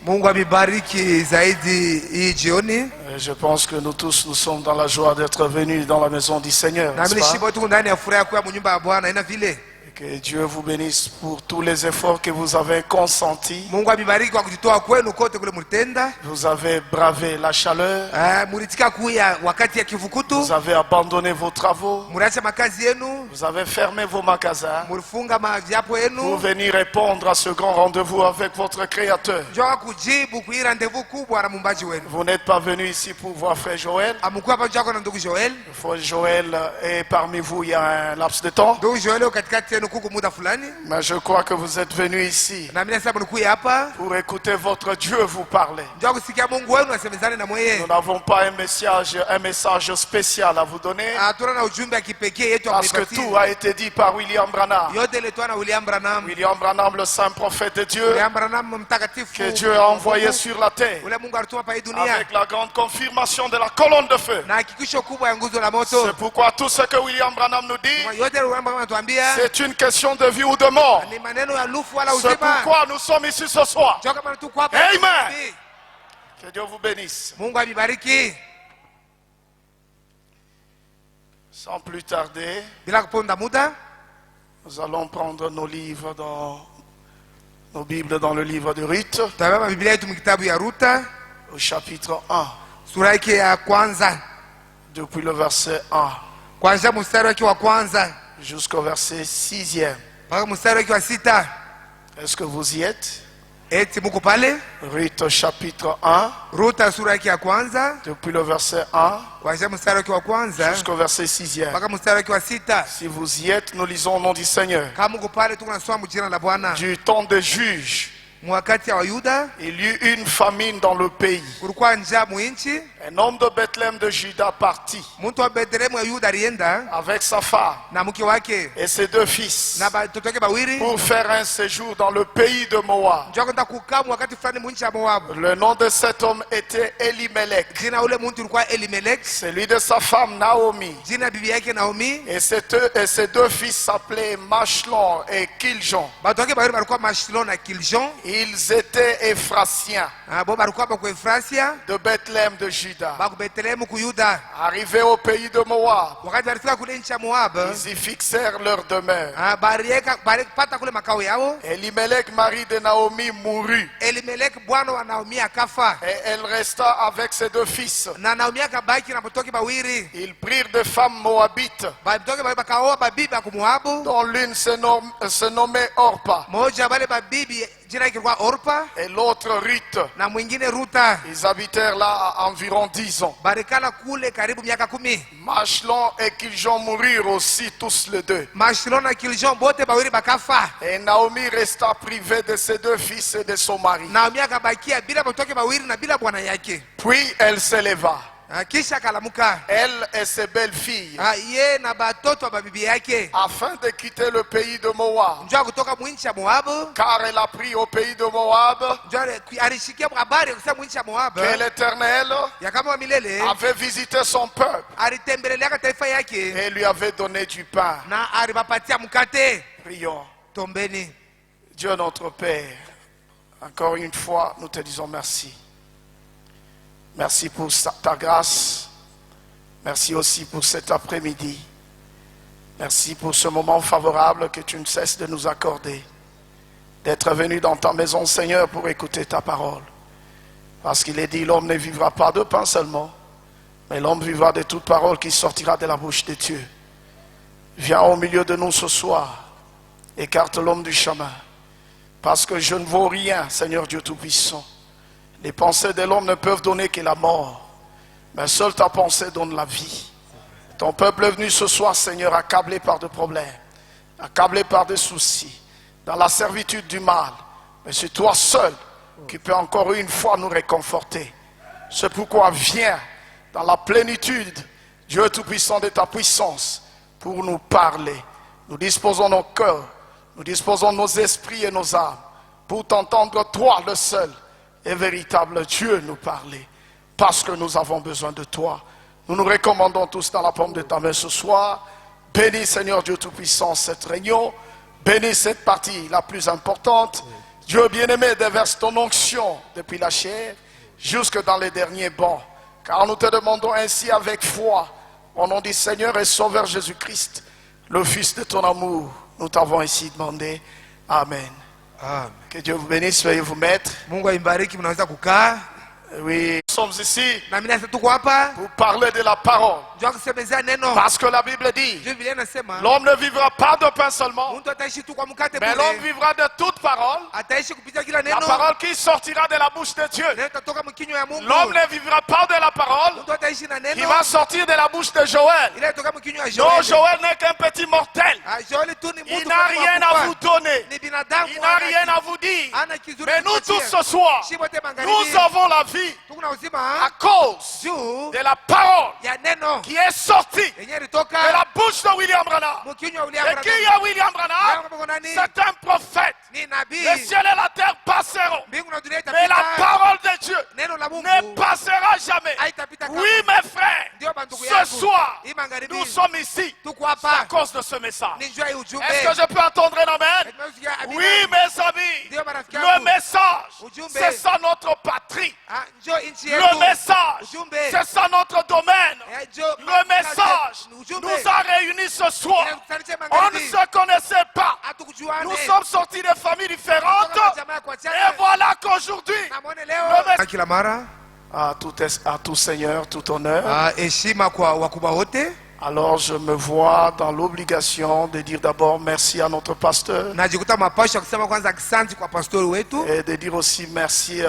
Mungu amebariki zaidi hii jioni. Et je pense que nous tous, nous sommes dans la joie d'être venus dans la maison du Seigneur. Na mimi shibo tuko ndani ya furaha kwa nyumba ya Bwana ina vile. Que Dieu vous bénisse pour tous les efforts que vous avez consentis. Mungu amebariki kwa kujitoa kwenu kote kule mlitenda. Vous avez bravé la chaleur. Mulitika kuya wakati ya kivukutu. Vous avez abandonné vos travaux. Muriacha makazi yenu. Vous avez fermé vos magasins. Mulifunga majapo yenu. Pour venir répondre à ce grand rendez-vous avec votre Créateur. Njoo kujibu kwa rendez-vous kubwa na muumbaji wenu. Vous n'êtes pas venu ici pour voir Frère Joël. Amkuwa hapa njoo na ndugu Joël. Frère Joël est parmi vous il y a un laps de temps. Ndugu Joël katikati yenu kuko muda fulani. Mais je crois que vous êtes venu ici Na mimi sasa mlikuja hapa pour écouter votre Dieu vous parler. Njoo kusikia Mungu wenu asemezane na mweye. Nous n'avons pas un message spécial à vous donner. Hatuna na ujumbe wa kipekee yetu Parce que tout a été dit par William Branham. Yote letwa na William Branham. William Branham, le saint prophète de Dieu, William Branham mtakatifu que Dieu a envoyé sur la terre ule Mungu alituma pa hii dunia avec la grande confirmation de la colonne de feu. na hakikisho kubwa ya nguzo la moto. C'est pourquoi tout ce que William Branham nous dit, Yote William Branham anatuambia c'est une question de vie ou de mort. ni maneno ya lufu wala C'est uzima. pourquoi nous sommes ici ce soir. Njoo kama tuko hapa. Amen. Que Dieu vous bénisse. Mungu abibariki. Sans plus tarder, Bila kuponda muda, nous allons prendre nos livres dans nos Bibles dans le livre de Ruth, tutabeba Biblia yetu mkitabu ya Ruta au chapitre 1, sura yake ya kwanza depuis le verset 1 kwanza mstari wake wa kwanza jusqu'au verset 6e. mpaka mstari wake wa sita. Est-ce que vous y êtes? Eti muko pale? Ruth chapitre 1, Ruta sura yake ya kwanza depuis le verset 1 kwanza mstari wake wa kwanza jusqu'au verset 6e. mpaka mstari wake wa sita. Si vous y êtes, nous lisons au nom du Seigneur. Kama muko pale tuko nasoma jina la Bwana. Du temps des juges, Mwakati ya Wayuda il y eut une famine dans le pays. kulikuwa njaa mwinchi. Un homme de Bethléem de Juda partit Mtu wa Bethlehemu ya Yuda alienda avec sa femme na mke wake et ses deux fils na batoto wake bawili pour faire un séjour dans le pays de Moab. njoo kwenda kukaa wakati fulani mwinchi ya Moabu. Le nom de cet homme était Elimelech, Jina ule mtu ulikuwa Elimelech, celui de sa femme Naomi. jina ya bibi yake Naomi. Et ses deux fils s'appelaient Machlon et Kiljon. Batoto wake bawili balikuwa Mashlon na Kiljon. Ils étaient Ephrasiens Bo balikuwa ba ku Efrasia de Bethléem de Juda. ba ku Bethlehemu ku Yuda. Arrivés au pays de Moab, Wakati walifika kule nchi ya Moab, ils y fixèrent leur demeure. baripata kule makao yao. Elimelech, mari de Naomi, mourut. Elimelech bwana wa Naomi akafa Et elle resta avec ses deux fils. na Naomi akabaki na batoto wake bawili. Ils prirent des femmes moabites, Batoto wake bakaoa babibi ba ku Moabu. dont l'une se nommait Orpa Moja wale babibi jina yake ilikuwa Orpa et l'autre Ruth. na mwingine Ruta. Ils habitèrent là à environ 10 ans. Barikala kule karibu miaka 10. Machlon et Kiljon moururent aussi tous les deux. Mashlon na Kiljon bote bawili bakafa. Et Naomi resta privée de ses deux fils et de son mari. Naomi akabakia bila batoto wake bawili na bila bwana yake. Puis elle s'éleva, Kisha akalamuka elle et ses belles-filles, ye na batoto wa babibi yake afin de quitter le pays de Moab. njoo kutoka mwinchi ya Moabu. Car elle a pris au pays de Moab Njoo alishikia habari kusema mwinchi ya Moabu que l'Éternel ya kama wa milele avait visité son peuple alitembelelea taifa yake et lui avait donné du pain. na alibapatia mkate. Prions. Tombeni. Dieu notre Père, encore une fois, nous te disons merci. Merci pour ta grâce. Merci aussi pour cet après-midi. Merci pour ce moment favorable que tu ne cesses de nous accorder. D'être venu dans ta maison, Seigneur, pour écouter ta parole. Parce qu'il est dit, l'homme ne vivra pas de pain seulement, mais l'homme vivra de toute parole qui sortira de la bouche de Dieu. Viens au milieu de nous ce soir. Écarte l'homme du chemin. Parce que je ne vaux rien, Seigneur Dieu Tout-Puissant. Les pensées de l'homme ne peuvent donner que la mort. Mais seule ta pensée donne la vie. Ton peuple est venu ce soir, Seigneur, accablé par des problèmes, accablé par des soucis, dans la servitude du mal. Mais c'est toi seul qui peux encore une fois nous réconforter. C'est pourquoi viens dans la plénitude, Dieu Tout-Puissant, de ta puissance, pour nous parler. Nous disposons nos cœurs, nous disposons nos esprits et nos âmes, pour t'entendre toi le seul et véritable Dieu nous parler, parce que nous avons besoin de toi. Nous nous recommandons tous dans la paume de ta main ce soir. Bénis, Seigneur Dieu Tout-Puissant, cette réunion. Bénis cette partie la plus importante. Dieu bien-aimé, déverse ton onction depuis la chair jusque dans les derniers bancs. Car nous te demandons ainsi avec foi, au nom du Seigneur et Sauveur Jésus-Christ, le Fils de ton amour. Nous t'avons ainsi demandé. Amen. Amen. Que Dieu vous bénisse, veuillez vous mettre. Mungu aimbariki, mnaweza kukaa. Oui, nous sommes ici Na mimi nasa tuko hapa pour parler de la parole. njoo kusemezea neno. Parce que la Bible dit, Biblia inasema l'homme ne vivra pas de pain seulement, mtu ataishi tu kwa mkate mais l'homme bure, vivra de toute parole. ataishi kupitia kila La neno. parole qui sortira de la bouche de Dieu. Neno itatoka mkinywa ya Mungu. L'homme ne vivra pas de la parole Mtu ataishi na qui neno va sortir de la bouche de Joël. ile itoka mkinywa ya Non, Joeli. Joël n'est qu'un petit mortel. Joeli tu ni Il mtu n'a rien à vous donner. ni binadamu. Il n'a rien à vous dire. Ana kizuri. Mais nous tous kupatia. ce soir, Shi wote magharibi. nous avons la vie Tuko na uzima à cause juu de la parole ya neno qui est sortie yenye de ilitoka la bouche de William Branham. mkinywa William Et qui est William Branham? Branham? C'est un prophète. Ni nabii. Le ciel et la terre passeront, Mbingu na dunia mais la itapita. parole de Dieu Neno la Mungu ne passera jamais. haitapita kamwe. Oui, mes frères, Ndio bandugu ce yangu. soir, Hii magharibi nous sommes ici tuko à hapa cause de ce message. ni njoo ya ujumbe. Est-ce que je peux entendre un amen? Tumesikia amina. Oui, mes amis, Ndio marafiki le yangu. message, Ujumbe. c'est ça notre patrie. Ah, njoo nchi yetu. Le message, Ujumbe. c'est ça notre domaine. Njoo Le message ujumbe. nous a réunis ce soir. Inakutanisha On ne magharibi. se connaissait pas. Hatukujuane. Nous sommes sortis de familles différentes. Kutoka jamaa ya kuachana. Et voilà qu'aujourd'hui, Na mwone leo. Kila mara à tout Seigneur, tout honneur. heshima kwa wakubwa wote. Alors je me vois dans l'obligation de dire d'abord merci à notre pasteur Najikuta mapasho ya kusema kwanza asante kwa pastori wetu et de dire aussi merci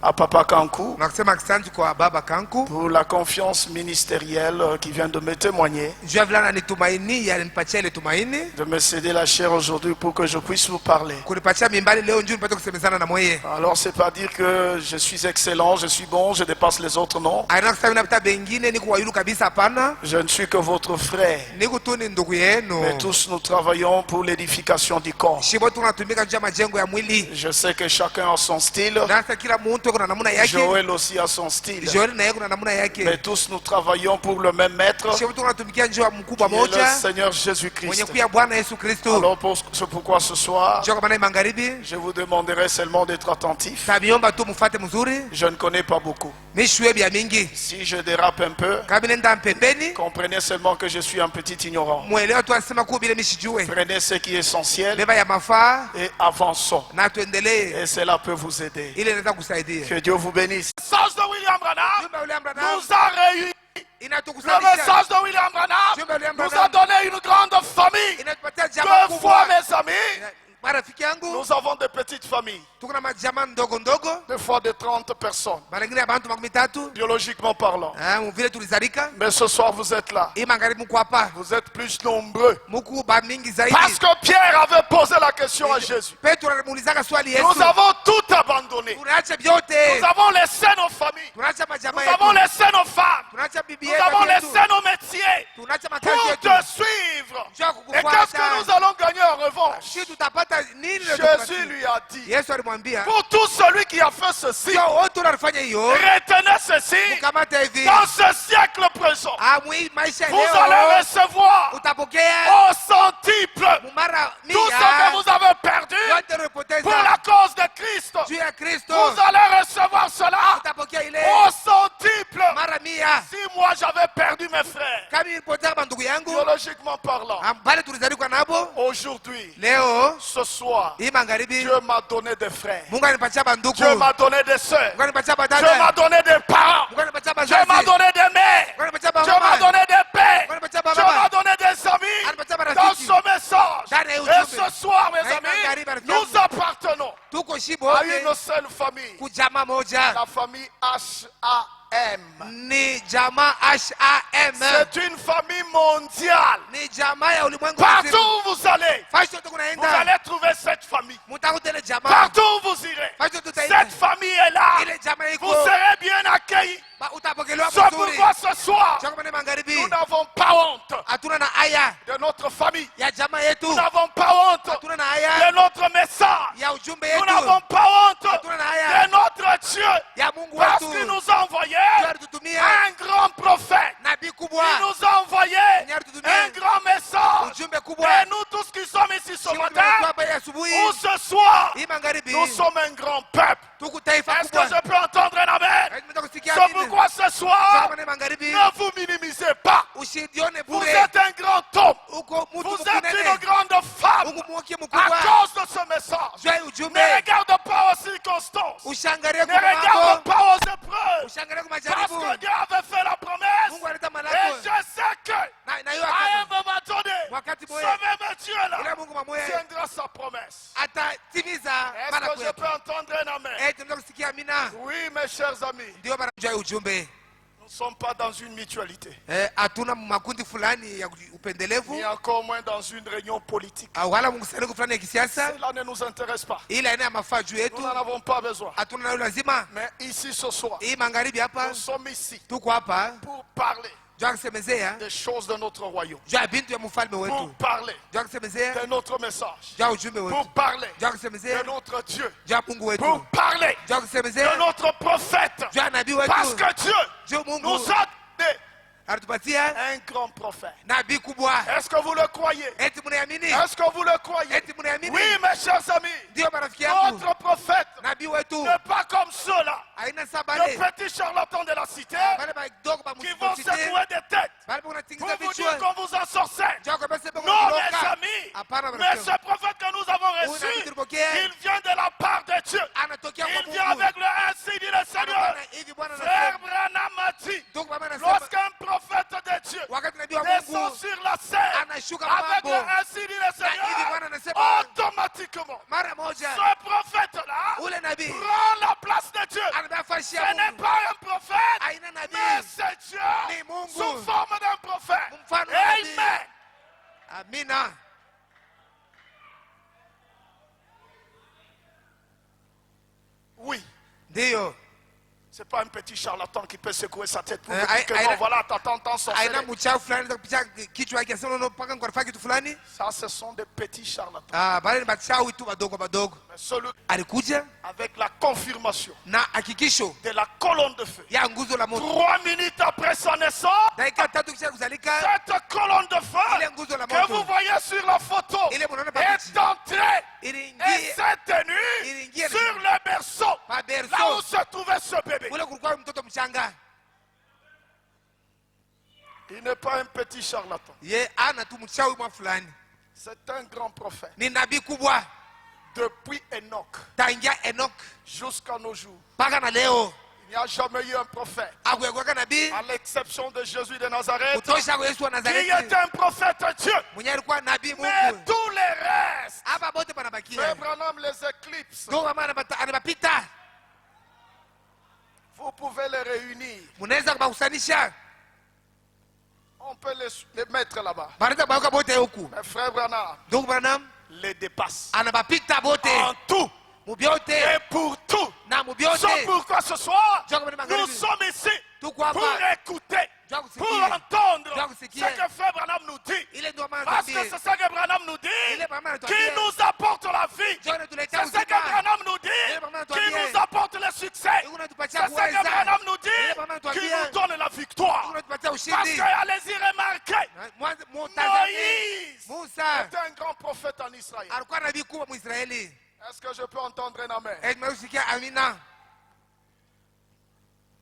à Papa Kankou na kusema asante kwa baba Kanku pour la confiance ministérielle qui vient de me témoigner, juu ya vile ananitumaini, alinipatia ile tumaini de me céder la chair aujourd'hui pour que je puisse vous parler. kunipatia mimbali leo njoo nipate kusemezana na mweye. Alors c'est pas dire que je suis excellent, je suis bon, je dépasse les autres, non. Aina kusema napita bengine niko wayulu kabisa, hapana. Je ne suis que votre frère. Niko tu ni ndugu yenu. Mais tous nous travaillons pour l'édification du corps. Shibo tunatumika juu ya majengo ya mwili. Je sais que chacun a son style. Nasa kila mtu kuna namna yake. Joël aussi a son style. Joel na yeye kuna namna yake. Mais tous nous travaillons pour le même maître, Shibo tunatumikia njoo ya mkubwa qui est le moja. Seigneur Mwenye Jésus-Christ. kuya Bwana Yesu Kristo. Alors c'est pourquoi ce soir, Njoo kama na magharibi. je vous demanderai seulement d'être attentif. Tabiomba tu mfuate mzuri. Je ne connais pas beaucoup. Mishwe bya mingi. Si je dérape un peu, Kama nenda pembeni. comprenez seulement que je suis un petit ignorant. Mwelewa tu asema kuwa bila mishijue. Prenez ce qui est essentiel Beba ya mafaa et avançons. na tuendelee. Et cela peut vous aider. Ile inaweza kusaidia. Que Dieu vous bénisse. Le message de William Branham Jumbe William Branham nous a réunis. Le inatukusanyisha. message de William Branham Jumbe William nous a Branham donné une grande famille. inatupatia jamaa Deux fois, kubwa. mes amis, Marafiki yangu nous avons des petites familles. tuko na majamaa ndogo ndogo. Des fois de 30 personnes, Mara nyingine ya bantu makumi tatu. biologiquement parlant. Vile tulizalika. Mais ce soir, vous êtes là. Hii magharibi mko hapa. Vous êtes plus nombreux. Muku ba mingi zaidi. Parce que Pierre avait posé la question à Jésus. Petro alimuulizaka swali Yesu. Nous avons tout abandonné. Tunaacha vyote. Nous avons laissé nos familles. Tunaacha majamaa Nous avons yetu. laissé nos femmes. Tunaacha bibi Nous yetu. avons laissé nos métiers Tunaacha makazi pour yetu. te suivre. Njoo Et qu'est-ce que nous kukufuata. allons gagner en revanche? Sisi tutapata nini leo? Jésus lui a dit, Yesu alimwambia, pour tout celui qui a fait ceci, sio wote wanafanya hiyo. retenez ceci, Mkamata hivi. dans ce siècle présent, Mwi maisha vous allez leo recevoir utapokea au centuple mara tout ce que vous avez perdu yote pour ulipoteza la cause de Christ. juu ya Kristo. Vous allez recevoir cela Utapokea ile au centuple. mara 100. Si moi j'avais perdu mes frères, Kama nilipoteza bandugu yangu biologiquement parlant, ambale tulizalikuwa nabo, aujourd'hui, leo ce soir, hii magharibi Dieu m'a donné des frères. Mungu anipatia bandugu. Dieu m'a donné des sœurs. Mungu anipatia Dieu m'a badada. donné des parents. Mungu anipatia Dieu m'a bazazi. donné des mères. Mungu anipatia Dieu m'a baba. donné des pères. Mungu anipatia Dieu m'a baba. donné des amis Anipatia dans marafiki. ce message. Ndani ya Et ujumbe. ce soir, mes Hey, amis, magharibi, rafiki nous yangu. appartenons Tuko shibo à wote une seule famille. kujama moja. La famille H.A.M. Ni jamaa HAM. C'est une famille mondiale. Ni jamaa ya ulimwengu Partout mzima. où vous allez, Fashi yote vous kunaenda. allez trouver cette famille. Mutakuta ile jamaa. Partout où vous irez, Fashi yote tutaenda. cette famille est là. Ile jamaa iko. Vous serez bien accueillis. Utapokelewa C'est vizuri. pourquoi ce soir, Chako mane magharibi. nous n'avons pas honte Hatuna na aya de notre famille. ya jamaa yetu. Nous n'avons pas honte Hatuna na de aya notre message. ya ujumbe Nous yetu. n'avons pas honte Hatuna na aya de notre Dieu. ya Mungu Parce wetu. qu'il nous a envoyé Dieu alitutumia un grand prophète. nabii kubwa. Il nous a envoyé Ndiye alitutumia un grand message. ujumbe kubwa. Et nous tous qui sommes ici ce matin, asubuhi Ou ce soir, hii magharibi nous sommes un grand peuple. tuko taifa Est-ce que kubwa. je peux entendre un amen? Tunaweza kusikia C'est amina. pourquoi ce soir, Kama ni magharibi ne vous minimisez pas. usijione Vous bure. êtes un grand homme. Uko mtu Vous êtes une mkunene. grande femme. Mungu mwokie À mkubwa. cause de ce message. Jua ujumbe. Ne regarde pas aux circonstances. Ushangalie Ne kwa regarde mambo. pas aux épreuves. Ushangalie kwa Parce majaribu. que Dieu avait fait la promesse. Mungu aleta Et malako. je sais que Na hiyo à un moment donné, wakati ce moja même ila Dieu-là Mungu mamwe tiendra sa promesse. atatimiza Est-ce maana que je peux entendre un amen? tunaweza kusikia amina. Oui, mes chers amis. Ndio maana jua ujumbe. Nous ne sommes pas dans une mutualité. Hatuna makundi fulani ya upendelevu Ni encore moins dans une réunion politique. wala mkusanyiko fulani ya kisiasa, Cela ne nous intéresse pas. ila ina mafaa juu Nous yetu. n'en avons pas besoin. Hatuna nayo lazima. Mais ici ce soir, Hii magharibi hapa nous sommes ici tuko hapa pour parler jua kusemezea des choses de notre royaume. jua bintu ya mfalme Pour wetu, parler jua kusemezea de notre message. jua ujumbe Pour wetu, parler jua de kusemezea notre Dieu. jua Mungu wetu, Pour parler jua de kusemezea notre prophète. jua nabii Parce wetu. que Dieu Jua Mungu nous a donné alitupatia un grand prophète. nabii kubwa. Est-ce que vous le croyez? Eti mnaamini? Est-ce que vous le croyez? Eti mnaamini? Oui, mes chers amis. Ndio marafiki yangu, Notre prophète nabii wetu n'est pas comme ceux-là, haina les sabale petits charlatans de la cité, bale badogo ba qui vont msikitini secouer des têtes bale pour unatingiza vous vichwa dire qu'on vous en sorcelle. jua kwa sababu Non, mes kuloka. amis. Hapana Mais marafiki ce yangu, prophète que nous avons huyu reçu, nabii tulipokea il vient de la part de Dieu. anatokea kwa Il vient Mungu. avec le ainsi dit le Seigneur. Bwana hivi Bwana Frère anasema, Branham a dit, ndugu mama anasema lorsqu'un prophète de Dieu wakati nabii wa descend Mungu sur la scène anashuka avec le mambo ainsi dit le na hivi Bwana Seigneur, anasema automatiquement, mara moja ce prophète-là ule nabii prend la place de Dieu. anabeba fashi Ce ya n'est Mungu, pas un prophète, haina mais nabii c'est Dieu ni Mungu sous forme d'un prophète. mfano wa nabii. Amen. Amina. Oui, Ndiyo, c'est pas un petit charlatan qui peut secouer sa tête pour Eh, vous dire que aïe, non, aïe, voilà, t'entends sorceller. haina mchawi fulani za kupicha kichwa yake sema no paka kwa kitu fulani. Ça, ce sont des petits charlatans. Bale ni machawi tu badogo badogo. Mais celui Alikuja avec la confirmation na hakikisho de la colonne de feu. ya nguzo la moto. 3 minutes après sa naissance, Dakika tatu kisha kuzalika cette colonne de feu ile nguzo la que vous moto voyez sur la photo ile mnaona pa est picha entrée et iliingia s'est tenue iliingia sur le berceau, pa là où berso se trouvait ce bébé. ule kulikuwa mtoto mchanga. Il n'est pas un petit charlatan. Ye ana tu mchawi mwa fulani, C'est un grand prophète. ni nabii kubwa Depuis Enoch tangia Enoch jusqu'à nos jours, mpaka na leo il n'y a jamais eu un prophète, akuyakuweka nabii à l'exception de Jésus de Nazareth, kutosha kwa Yesu wa qui Nazareti est un prophète Dieu. mwenye alikuwa nabii Mais Mungu. tous les restes, Hapa bote Frère panabakia Branham les éclipse. ndio mama anabapita, Vous pouvez les réunir. mnaweza kubakusanisha, On peut les mettre là-bas. banaweza kubaweka bote huku. Mais Frère Branham Ndugu Branham les dépasse. anabapita bote En tout mubyote et pour tout. na mubyote. C'est pourquoi ce soir, Jua kama ni nous magharibi sommes ici tuko hapa pour écouter, jua pour kusikia entendre Jua ce kusikia. que Frère Branham nous dit. ile ndio maana Parce que tuambie c'est ça que Branham nous dit, ile mama qui anatuambia nous apporte la vie. jua C'est inatuletea ça que uzima, Branham nous dit, Ile mama qui anatuambia nous apporte le succès. Mungu C'est anatupatia ça que kuweza, Branham nous dit, Ile mama qui anatuambia nous donne la victoire. Mungu anatupatia Parce ushindi. que, allez-y remarquer, Mwanzo mutazame Moïse Musa est un grand prophète en Israël. alikuwa nabii kubwa Mwisraeli. Est-ce que je peux entendre un amen? Tumeusikia amina.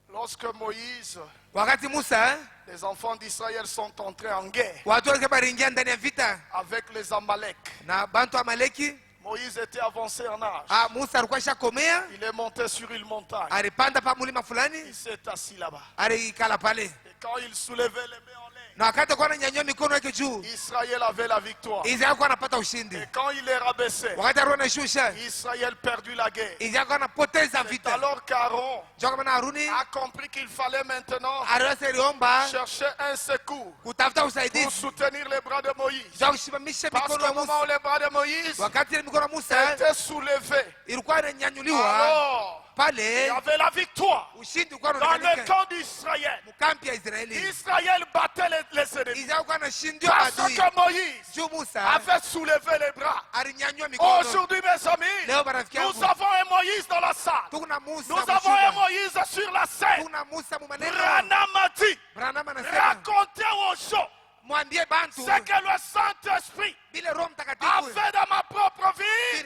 Lorsque Moïse, Wakati Musa les enfants d'Israël sont entrés en guerre watu walikuwa waliingia ndani ya vita avec les Amalek, na bantu Amaleki, Moïse était avancé en âge. Musa alikuwa shakomea, Il est monté sur une montagne. alipanda pa mulima Il fulani, s'est assis là-bas. alikala pale, Et quand il soulevait les mains en l'air, na wakati alikuwa ananyanyua mikono yake juu, Israël avait la victoire. Israeli alikuwa anapata ushindi. Et quand il est rabaissé, Wakati alikuwa anashusha, Israël perdit la guerre. Israeli alikuwa anapoteza C'est vita. alors qu'Aaron Ndio kama na Haruni a compris qu'il fallait maintenant aliweza iliomba chercher un secours kutafuta pour usaidizi soutenir les bras de Moïse. za kusimamisha Parce mikono ya qu'au moment où Musa. les bras de Moïse Wakati ile mikono ya Musa étaient soulevés, ilikuwa inanyanyuliwa alors il y pale, avait la victoire ushindi ulikuwa dans le unaonekana camp d'Israël. mkampi ya Israeli. Israël battait les ennemis. Israeli alikuwa anashindia Parce adui que Moïse juu Musa avait soulevé les bras. alinyanyua mikono. Aujourd'hui, mes amis, Leo marafiki nous yangu, avons un Moïse dans la salle. tuko na Musa Nous avons un mchumba, Moïse sur la scène. tuko na Musa mumaneno. Branham a dit, Branham anasema racontez aux gens mwambie bantu ce que le Saint-Esprit bila Roho a Mtakatifu fait dans ma propre vie.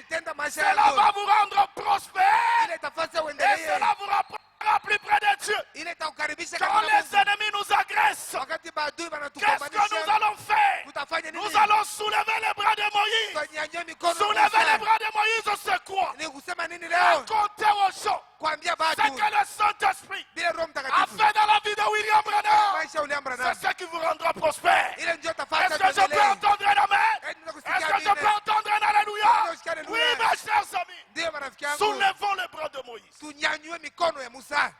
maisha Cela yako. va vous rendre prospère. Ile itafanya Et uendelee. cela vous rapprochera plus près de Dieu. Ile itakukaribisha Quand karibu na les Mungu. ennemis nous agressent, Wakati maadui qu'est-ce que wanatugombanisha, nous allons faire? utafanya nini? Nous allons soulever les bras de Moïse. Tunyanyue mikono Soulever les Musa. bras de Moïse, c'est quoi? Ni kusema nini leo? Raconter aux gens Kuambia ce batu que le Saint-Esprit bila Roho a Mtakatifu. fait dans la vie de William Branham. Maisha ya William Branham. C'est ce qui vous rendra prospère. Ile ndio Est-ce tafanya que je peux tuendelee. entendre un amen? Est-ce Est-ce que je peux entendre un alléluia? Oui, mes chers amis. Ndio marafiki yangu. Soulevons les bras de Moïse. Tunyanyue mikono ya Musa.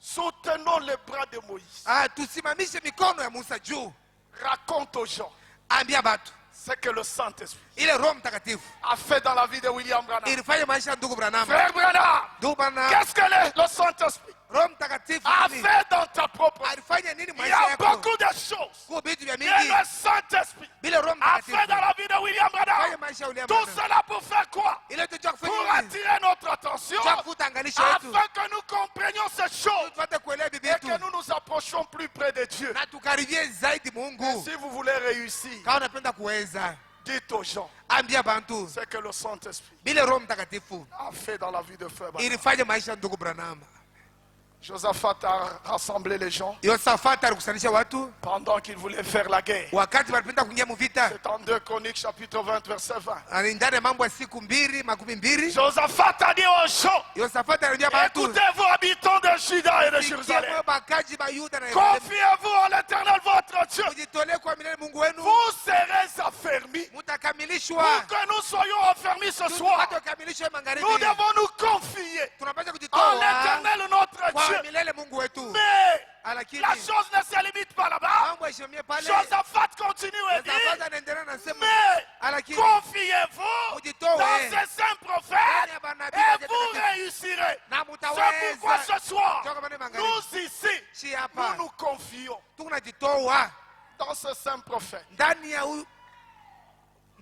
Soutenons les bras de Moïse. Tusimamishe mikono ya Musa juu. Raconte aux gens Ambia batu ce que le Saint-Esprit ile Roho Mtakatifu a fait dans la vie de William Branham. ilifanya maisha ya ndugu Branham. Frère Branham, Ndugu Branham, qu'est-ce que le Saint-Esprit Roho Mtakatifu a nini? fait dans ta propre vie? Alifanya nini Il y maisha a yako? beaucoup de choses Kwa vitu vya que mingi le Saint-Esprit bila Roho a fait Mtakatifu. dans la vie de William Fanya Branham. maisha ya William Tout Branham. cela pour faire quoi? Ile tujua Pour kufanya nini? attirer notre attention Tujua kuvuta angalisho yetu. afin que nous comprenions ces choses Tupate kuelewa bibi et yetu. que nous nous approchions plus près de Dieu. Na tukaribie zaidi Et Mungu. si vous voulez réussir, Kama unapenda kuweza, dites aux gens ambia bantu ce que le Saint-Esprit bila Roho Mtakatifu a fait dans la vie de Frère Branham. ilifanya maisha ya ndugu Branham. Josaphat a rassemblé les gens Yosafati alikusanisha watu pendant qu'il voulait faire la guerre. wakati walipenda kuingia muvita. C'est en 2 Chroniques chapitre 20 verset 20. Ndani ya mambo ya siku 2:20 Josaphat a dit aux gens, Yosafati aliambia watu, écoutez-vous habitants de Juda et de sikia Jérusalem, moyo bakaji ba Yuda na Yerusalemu. confiez-vous en l'Éternel votre Dieu. Mujitolee kwa milele Mungu wenu. Vous serez affermis. Mutakamilishwa. Pour que nous soyons affermis ce soir, Hata ukamilishwe magharibi. nous devons nous confier Tunapaswa en kujitoa l'Éternel notre kwa Dieu. milele Mungu wetu. Mais Lakini la chose ne se limite pas là-bas. mambo yaishimie pale. Josaphat continue et dit, Yosafati anaendelea na sema, mais lakini confiez-vous mujitoe dans ces saints prophètes et vous réussirez. na C'est pourquoi mutaweza. ce soir, Toka pale magharibi. nous ici, Si hapa nous nous confions tunajitoa dans ce saint prophète. ndani ya huyu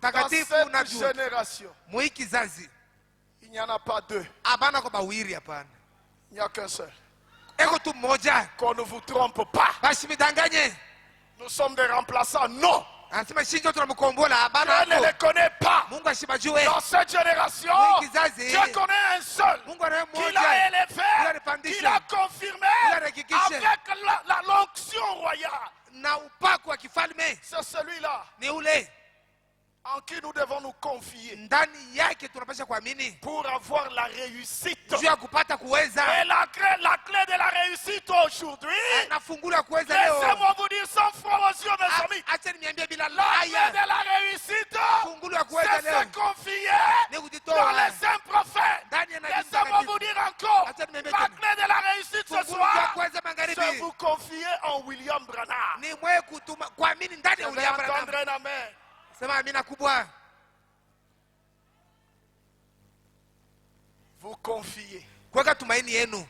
Dans mtakatifu cette nabii génération, mwii kizazi. il n'y en a pas deux, Hapana kwa bawiri, hapana, il n'y a qu'un seul. eko tu mmoja. Qu'on ne vous trompe pas. Basi midanganye, Nous sommes des remplaçants. Non, anasema shinjo tunamkombola. Hapana Dieu ne hapo, les connaît pas. Mungu ashibajue. Dans cette génération, Mwii kizazi Dieu connaît un seul Mungu anaye qu'il a mmoja élevé, alipandisha. qu'il a confirmé Il a hakikisha. avec l'onction royale. na upako wa kifalme. C'est celui-là Ni ule en qui nous devons nous confier ndani yake tunapasha kuamini pour avoir la réussite. juu ya kupata kuweza. Et la clé de la réussite aujourd'hui, Na fungulo ya kuweza leo, laissez-moi vous dire sans froid aux yeux, mes amis, acha niambie bila la clé laya, de la réussite, fungulo ya kuweza c'est leo se confier ni dans kujitoa les saints prophètes. ndani ya nabii Laissez-moi mtakatifu. vous dire encore, Acha niambie la tena, clé de la réussite ce fungulo ya soir, kuweza c'est magharibi vous confier en William Branham. ni mwe kutuma kuamini ndani Je ya vais William entendre Branham. un amen. Sema amina kubwa. Vous confiez Kuweka tumaini yenu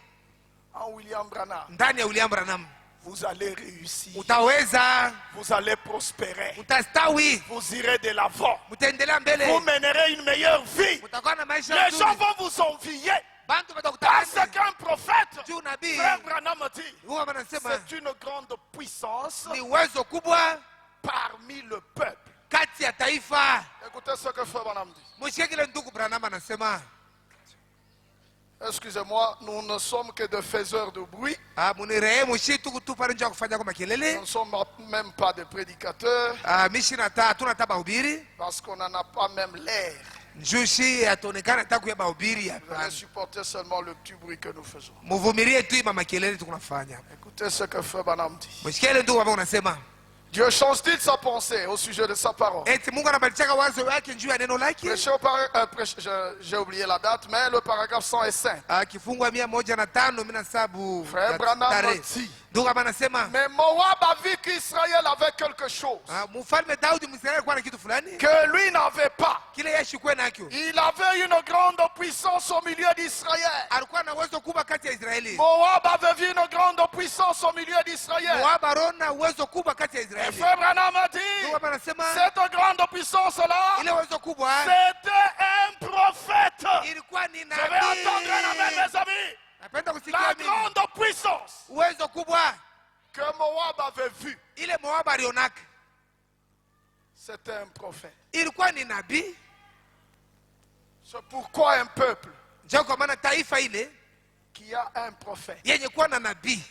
en William Branham. ndani ya William Branham, Vous allez réussir. utaweza, Vous allez prospérer. utastawi, Vous irez de l'avant. mtaendelea Vous mbele, mènerez une meilleure vie. mtakuwa na maisha Les gens mazuri. vont vous envier. Bantu Parce watakutamani qu'un prophète, juu nabii Frère Branham dit, huwa wanasema c'est une grande puissance ni uwezo kubwa parmi le peuple. kati ya taifa. Écoutez ce que Frère Branham dit. Mshike kile ndugu Branham anasema. Excusez-moi, nous ne sommes que des faiseurs de bruit. Munirehemu shi tu kutupa nje kufanya kwa Nous makelele. ne sommes même pas des prédicateurs Mishi na hatuna hata mahubiri. parce qu'on n'en a pas même l'air. Njushi hataonekana hata kuya mahubiri Vous allez hapa. supporter seulement le petit bruit que nous faisons. Muvumilie tu ima makelele tunafanya. Écoutez ce que Frère Branham dit. Mshike ile ndugu ambao unasema. Dieu change-t-il sa pensée au sujet de sa parole? Eti Mungu anabadilisha wazo yake juu ya neno lake. J'ai oublié la date, mais le paragraphe 105. Kifungwa 105 mimi nasabu. Frère Branham dit, Ndugu ambao anasema. mais Moab a vu qu'Israël avait quelque chose Mfalme Daudi Mwisraeli alikuwa na kitu fulani que lui n'avait pas. kile Yesu kwenda nacho. Il avait une grande puissance au milieu d'Israël. Alikuwa na uwezo kubwa kati ya Israeli. Moab avait vu une grande puissance au milieu d'Israël. Moab aliona uwezo kubwa kati ya Et Israeli. Frère Branham a Ndugu dit, ambao anasema cette grande puissance-là, ile uwezo kubwa c'était un prophète. ilikuwa ni Je vais entendre un amen, nabii. mes amis. Napenda kusikia La mimi. grande puissance Uwezo kubwa que Moab avait vu, ile Moab alionaka C'était un prophète. ilikuwa ni nabii. C'est pourquoi un peuple Ndio kwa maana taifa ile qui a un prophète yenye kuwa na nabii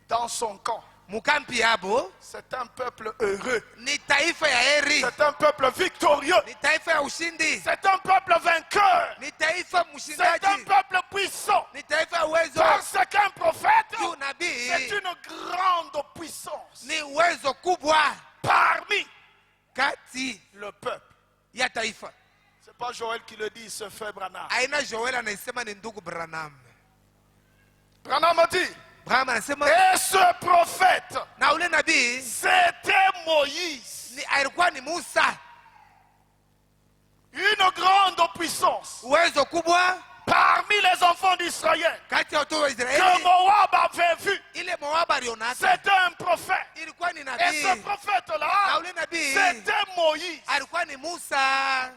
dans son camp, mukampi yabo c'est un peuple heureux. ni taifa ya heri, C'est un peuple victorieux. ni taifa ya ushindi, C'est un peuple vainqueur. ni taifa C'est un mshindaji, peuple puissant. ni taifa ya uwezo. Parce qu'un prophète, Juu c'est nabii une grande puissance ni uwezo kubwa parmi kati le peuple. ya taifa. C'est pas Joël qui le dit, c'est fait Branham. Aina Joel anaisema ni ndugu Branham. Branham a dit, Branham anasema et ce prophète, na ule nabii c'était Moïse. alikuwa ni Musa, Une grande puissance uwezo kubwa parmi les enfants d'Israël kati ya watoto wa que Israeli. Moab avait vu. Ile Moabu alionaka C'était un prophète. ilikuwa ni Et nabii, ce na prophète-là, ule nabii c'était Moïse. alikuwa ni Musa.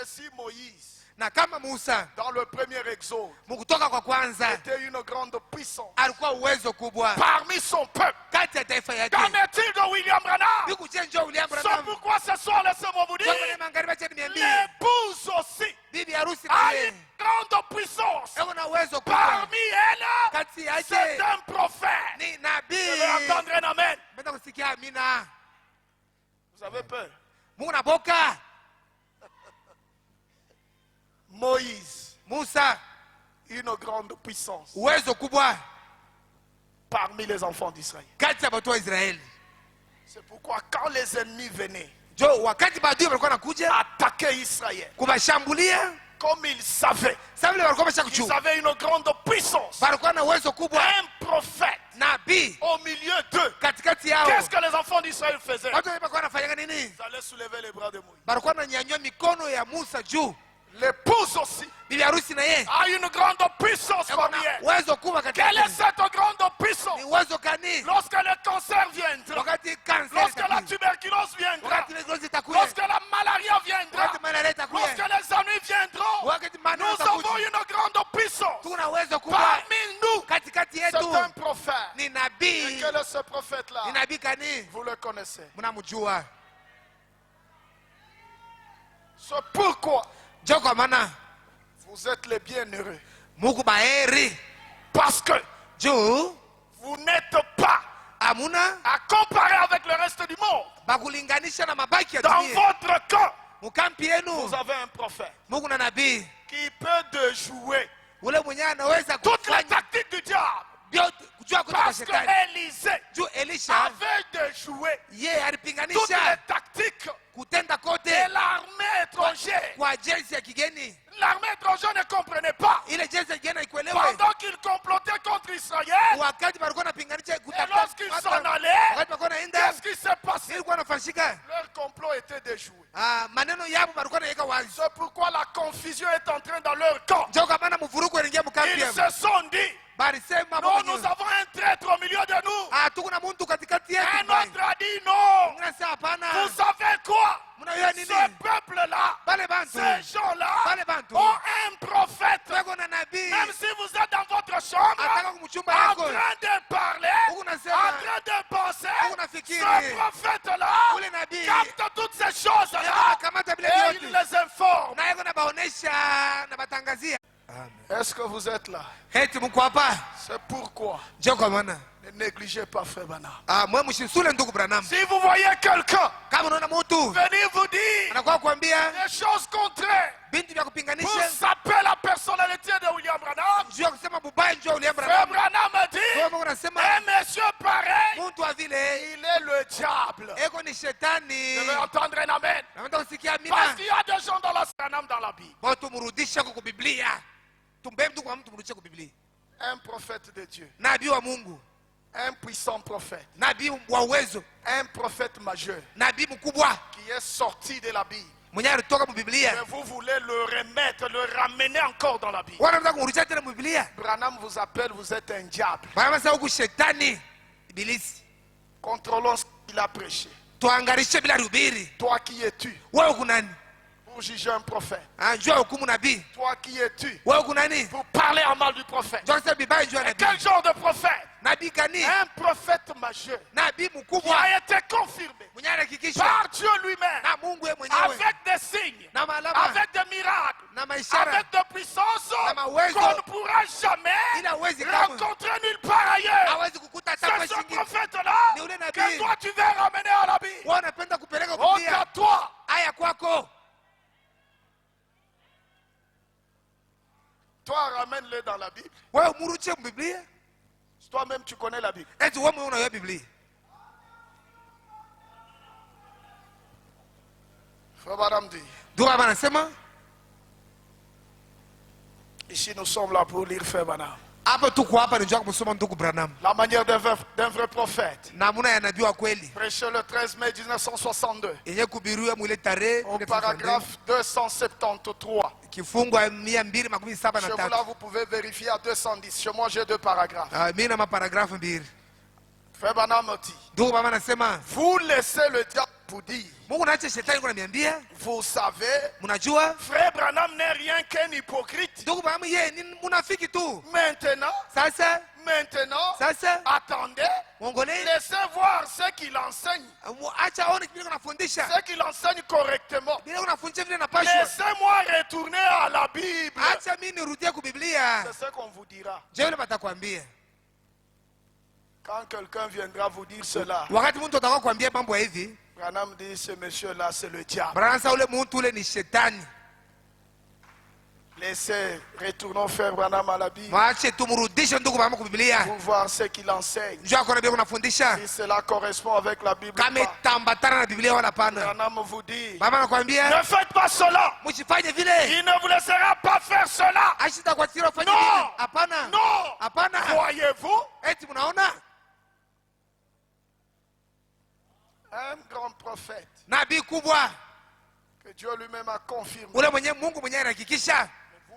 Et si Moïse, Na kama Musa dans le premier exode, mkutoka kwa kwanza était une grande puissance alikuwa uwezo kubwa parmi son peuple, kati ya taifa yake, qu'en est-il de William Branham? bikuche njoo William C'est Branham. pourquoi ce soir, laissez-moi vous dire, Kwa kwenye magharibi acha niambie, l'épouse aussi bibi harusi a naye une grande puissance. eko na uwezo kubwa Parmi elles, kati c'est yake un prophète. ni Je veux nabii. entendre un amen. Mbona kusikia amina? Vous avez peur? Mungu naboka. Moïse, Musa une grande puissance uwezo kubwa parmi les enfants d'Israël. kati ya watu wa Israeli. C'est pourquoi quand les ennemis venaient Jo, wakati maadui walikuwa nakuja attaquer Israël, kubashambulia, comme ils savaient, sababu ile walikuwa ils wameshakuchua, avaient une grande puissance. walikuwa na uwezo kubwa, Un prophète nabii au milieu d'eux. katikati yao. Qu'est-ce que les enfants d'Israël faisaient? Watu walikuwa wanafanya nini? Ils allaient soulever les bras de Moïse. Walikuwa wananyanyua mikono ya Musa juu. L'épouse aussi Bibi harusi na yeye a une grande puissance eko parmi na elles. uwezo kubwa katika Quelle est cette grande puissance? ni uwezo kani? Lorsque le cancer viendra, Wakati kansa lorsque la itakuja, tuberculose viendra, wakati tuberculosis itakuja, lorsque la malaria viendra, wakati malaria lorsque itakuja, les ennuis viendront, wakati maneno nous avons itakuja, une grande puissance tuna uwezo kubwa parmi nous. katikati C'est yetu. un prophète. Ni Et nabii. quel est ce prophète-là? Ni nabii kani? Vous le connaissez. Mnamjua. C'est pourquoi Jo kwa maana vous êtes les bienheureux. Mungu baheri Parce que juu vous n'êtes pas amuna à comparer avec le reste du monde. bakulinganisha na mabaki ya Dans dunia. votre camp, Mukampi yenu vous avez un prophète Mungu na nabii qui peut déjouer ule mwenyewe anaweza toutes les kufanya tactiques du diable. vyote kujua kutoka Parce que shetani. Élisée Juu Elisha avait déjoué yeye toutes alipinganisha les tactiques kutenda de kote l'armée étrangère. kwa jeshi ya kigeni. L'armée étrangère ne comprenait pas. Ile jeshi ya kigeni haikuelewe Pendant qu'ils complotaient contre Israël, wakati walikuwa wanapinganisha et lorsqu'ils s'en allaient, wakati walikuwa wanaenda qu'est-ce qui s'est passé? ilikuwa nafanyika Leur complot était déjoué. maneno yabo walikuwa naweka wazi. C'est pourquoi la confusion est entrée dans leur camp. Ndio kwa maana mvuruko unaingia mkambi Ils yao. se sont dit, Balisema non, hapo nous mwenyewe. avons un traître au milieu de nous. Tuko na mtu katikati yetu. Un autre a dit non. Mnasema hapana. Vous savez quoi? Mnajua nini? Ce peuple-là, Bale bantu. ces gens-là Bale bantu. ont un prophète. Wako na nabii. Même si vous êtes dans votre chambre, Ataka kumchumba en yako. train de parler, Huku en nasema train de penser, huku nafikiri. ce prophète-là Ule nabii. capte toutes ces choses-là Kamata vile et il vyote. les informe. Na yako na baonesha na batangazia. Est-ce que vous êtes là? Heti mko hapa. C'est pourquoi Ndio kwa maana ne négligez pas Frère Branham. mwe mshisule ndugu Branham. Si vous voyez quelqu'un Kama unaona mtu venir vous dire anakuwa kuambia des choses contraires binti vya pour kupinganisha saper la personnalité de William Branham, juu ya kusema bubaya njoo William Frère Branham. Branham dit, Kwa Mungu anasema un monsieur pareil, mtu wa vile il est le diable. eko ni shetani. Je veux entendre un amen. Nataka kusikia Parce amina. qu'il y a des gens dans la Branham dans la Bible. Watu mrudishe kwa Biblia. Tumbe mtu kwa mtu mrudishe kwa Biblia. Un prophète de Dieu, Nabii wa Mungu, un puissant prophète, nabii wa uwezo, un prophète majeur nabii mkubwa qui est sorti de la Bible. mwenye alitoka mu Biblia. Mais vous voulez le remettre, le ramener encore dans la Bible. Wanataka kumrudisha tena mu Biblia. Branham vous appelle, vous êtes un diable. Bwana sasa huku shetani ibilisi. Contrôlons ce qu'il a prêché. Tuangarishe bila rubiri. Toi qui es-tu Wewe uko nani? pour juger un prophète? Njoo hukumu nabii. Toi qui es-tu Wewe uko nani? pour parler en mal du prophète? Njoo sasa bibaya njoo Et nabii. quel genre de prophète? nabii gani? Un prophète majeur Nabii qui mkubwa a été confirmé mwenye anahakikishwa par Dieu lui-même na Mungu yeye mwenyewe, avec des signes, na malama, avec des miracles, na maishara, avec des puissances na mawezo, qu'on ne pourra jamais ila hawezi kamwe, rencontrer nulle part ailleurs. hawezi kukuta hata C'est kwa ce shingini. prophète-là Ni ule que nabii toi tu veux ramener à la Bible. wewe unapenda kupeleka Oh, Biblia à toi. haya kwako. Toi, ramène-le dans la Bible. Wewe umuruche Biblia, Toi-même, tu connais la Bible. eti wewe mwenyewe unajua Biblia. Frère Branham dit, Ndio hapa anasema ici nous sommes là pour lire Frère Branham. hapa tuko hapa ni njoo kumsoma ndugu Branham, La manière d'un vrai prophète. namna ya nabii wa kweli Prêché le 13 mai 1962. yenye kubiriwa mwile tarehe Au paragraphe 273. kifungo ya Chez 273. vous là, vous pouvez vérifier à 210. Chez moi, j'ai 2 paragraphes. Mimi na maparagrafu mbili. Frère Branham dit, Ndugu mama anasema vous laissez le diable vous dire, Mungu naacha shetani kuna niambia, vous savez, mnajua Frère Branham n'est rien qu'un hypocrite. ndugu mama yeye ni munafiki tu. Maintenant, Sasa attendez, muongolee, laissez voir ce qu'il enseigne. acha aone kile unafundisha, Ce qu'il enseigne correctement. bila unafundisha vile napashwa. Laissez-moi retourner à la Bible. Acha mimi nirudie ku Biblia. C'est ce qu'on vous dira. Je vile batakwambia. Quand quelqu'un viendra vous dire cela, Wakati mtu atakao kuambia mambo hivi, Branham dit, ce monsieur-là, c'est le diable. Branham ule mtu ule ni shetani. Laissez, retournons faire Branham à la Bible Waache tumrudishe ndugu mama ku Biblia. pour voir ce qu'il enseigne. Njoo akona bila unafundisha. Si cela correspond avec la Bible. Kama ou pas. itambatana na Biblia wala pana. Branham vous dit, Mama anakuambia ne faites pas cela. msifanye vile. Il ne vous laissera pas faire cela. Ashita kwa tiro fanye Non. vile. Hapana. Non. Hapana. Voyez-vous, Eti mnaona? un grand prophète Nabii kubwa. que Dieu lui-même a confirmé. Ule mwenye Mungu mwenyewe anahakikisha.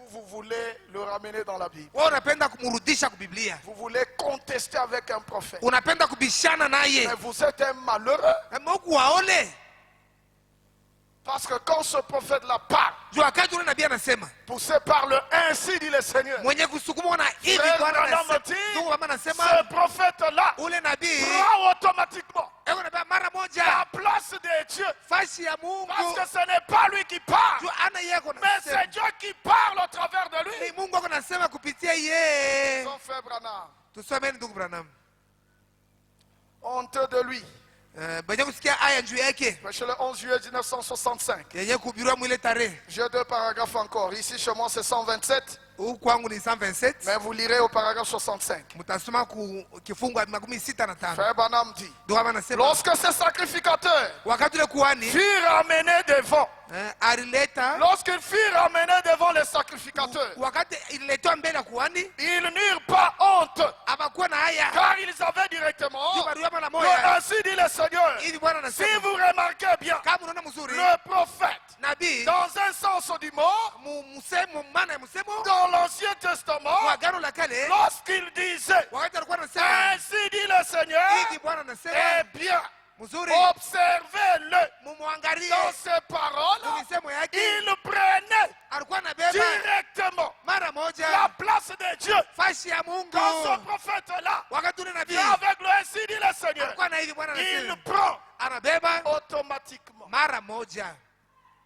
Vous voulez le ramener dans la Bible. Wewe unapenda kumrudisha ku Biblia. Vous voulez contester avec un prophète. Unapenda kubishana naye. Mais vous êtes un malheureux. Mungu waone. Parce que quand ce prophète-là parle, Juu wakati ule nabii anasema, poussé par le ainsi dit le Seigneur, mwenye kusukumwa na hivi Frère Bwana Branham anasema. dit, Ndugu mama anasema ce prophète-là ule nabii prend automatiquement eko nabii mara la moja place de Dieu. fashi ya Mungu. Parce que ce n'est pas lui qui parle, Juu ana yeko mais nasema. c'est Dieu qui parle au travers de Ni lui. Mungu ako nasema kupitia yeye. Son frère Branham, Tusomeni ndugu Branham. honte de lui. Benye kusikia aya juu yake Prêché le 11 juillet 1965. yenye kubiriwa mwile tarehe. J'ai 2 paragraphes encore. Ici, chez moi, c'est 127. Huku kwangu ni 127. Mais vous lirez au paragraphe 65. Mtasoma kifungu 65. Frère Branham dit, Ndugu mama anasema lorsque ces sacrificateurs wakati ule kuhani furent amenés devant, alileta, lorsqu'ils furent amenés devant les sacrificateurs, wakati ililetwa mbele ya kuhani ils n'eurent pas honte, abakuwa na haya. car ils avaient directement Juu bariwa mara le moja. ainsi dit le Seigneur. Hivi Bwana Si anasema vous remarquez bien, kama unaona mzuri le prophète, nabii dans un sens du mot, msemo maana ya msemo dans l'Ancien Testament, kwa agano la kale, lorsqu'il disait, wakati alikuwa anasema ainsi dit le Seigneur, hivi Bwana anasema eh bien, mzuri, observez-le. mumwangalie Dans ses paroles, misemo yake, il prenait alikuwa anabeba directement mara la moja place de Dieu. fashi ya Mungu. Dans ce prophète-là, Wakati ule nabii avec le ainsi dit le Seigneur, alikuwa na hivi Bwana il anasema prend anabeba automatiquement. mara moja.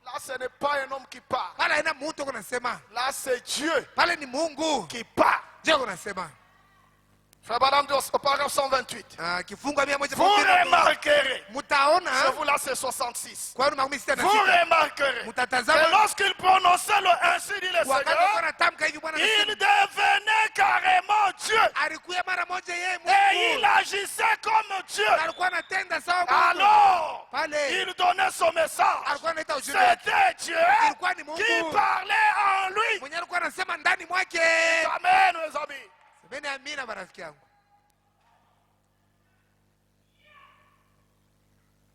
Là, ce n'est pas un homme qui parle. Pale haina mtu kunasema, Là, c'est Dieu pale ni Mungu qui parle. je kunasema. Frère Madame, au paragraphe 128. Kifungu 100 Vous remarquerez, mutaona chez vous là, c'est 66. kwa makumi sita na Vous sita remarquerez que mutatazama lorsqu'il prononçait le ainsi dit le wakati alikuwa Seigneur, anatamka hivi Bwana il anasema, devenait carrément Dieu. alikuwa mara moja yeye Et il Mungu agissait comme Dieu. alikuwa anatenda sawa Mungu. Alors, Pale il donnait son message. alikuwa analeta ujumbe, C'était Dieu ilikuwa ni qui Mungu parlait en lui. mwenye alikuwa anasema ndani mwake. Amen, mes amis. Semeni amina marafiki yangu.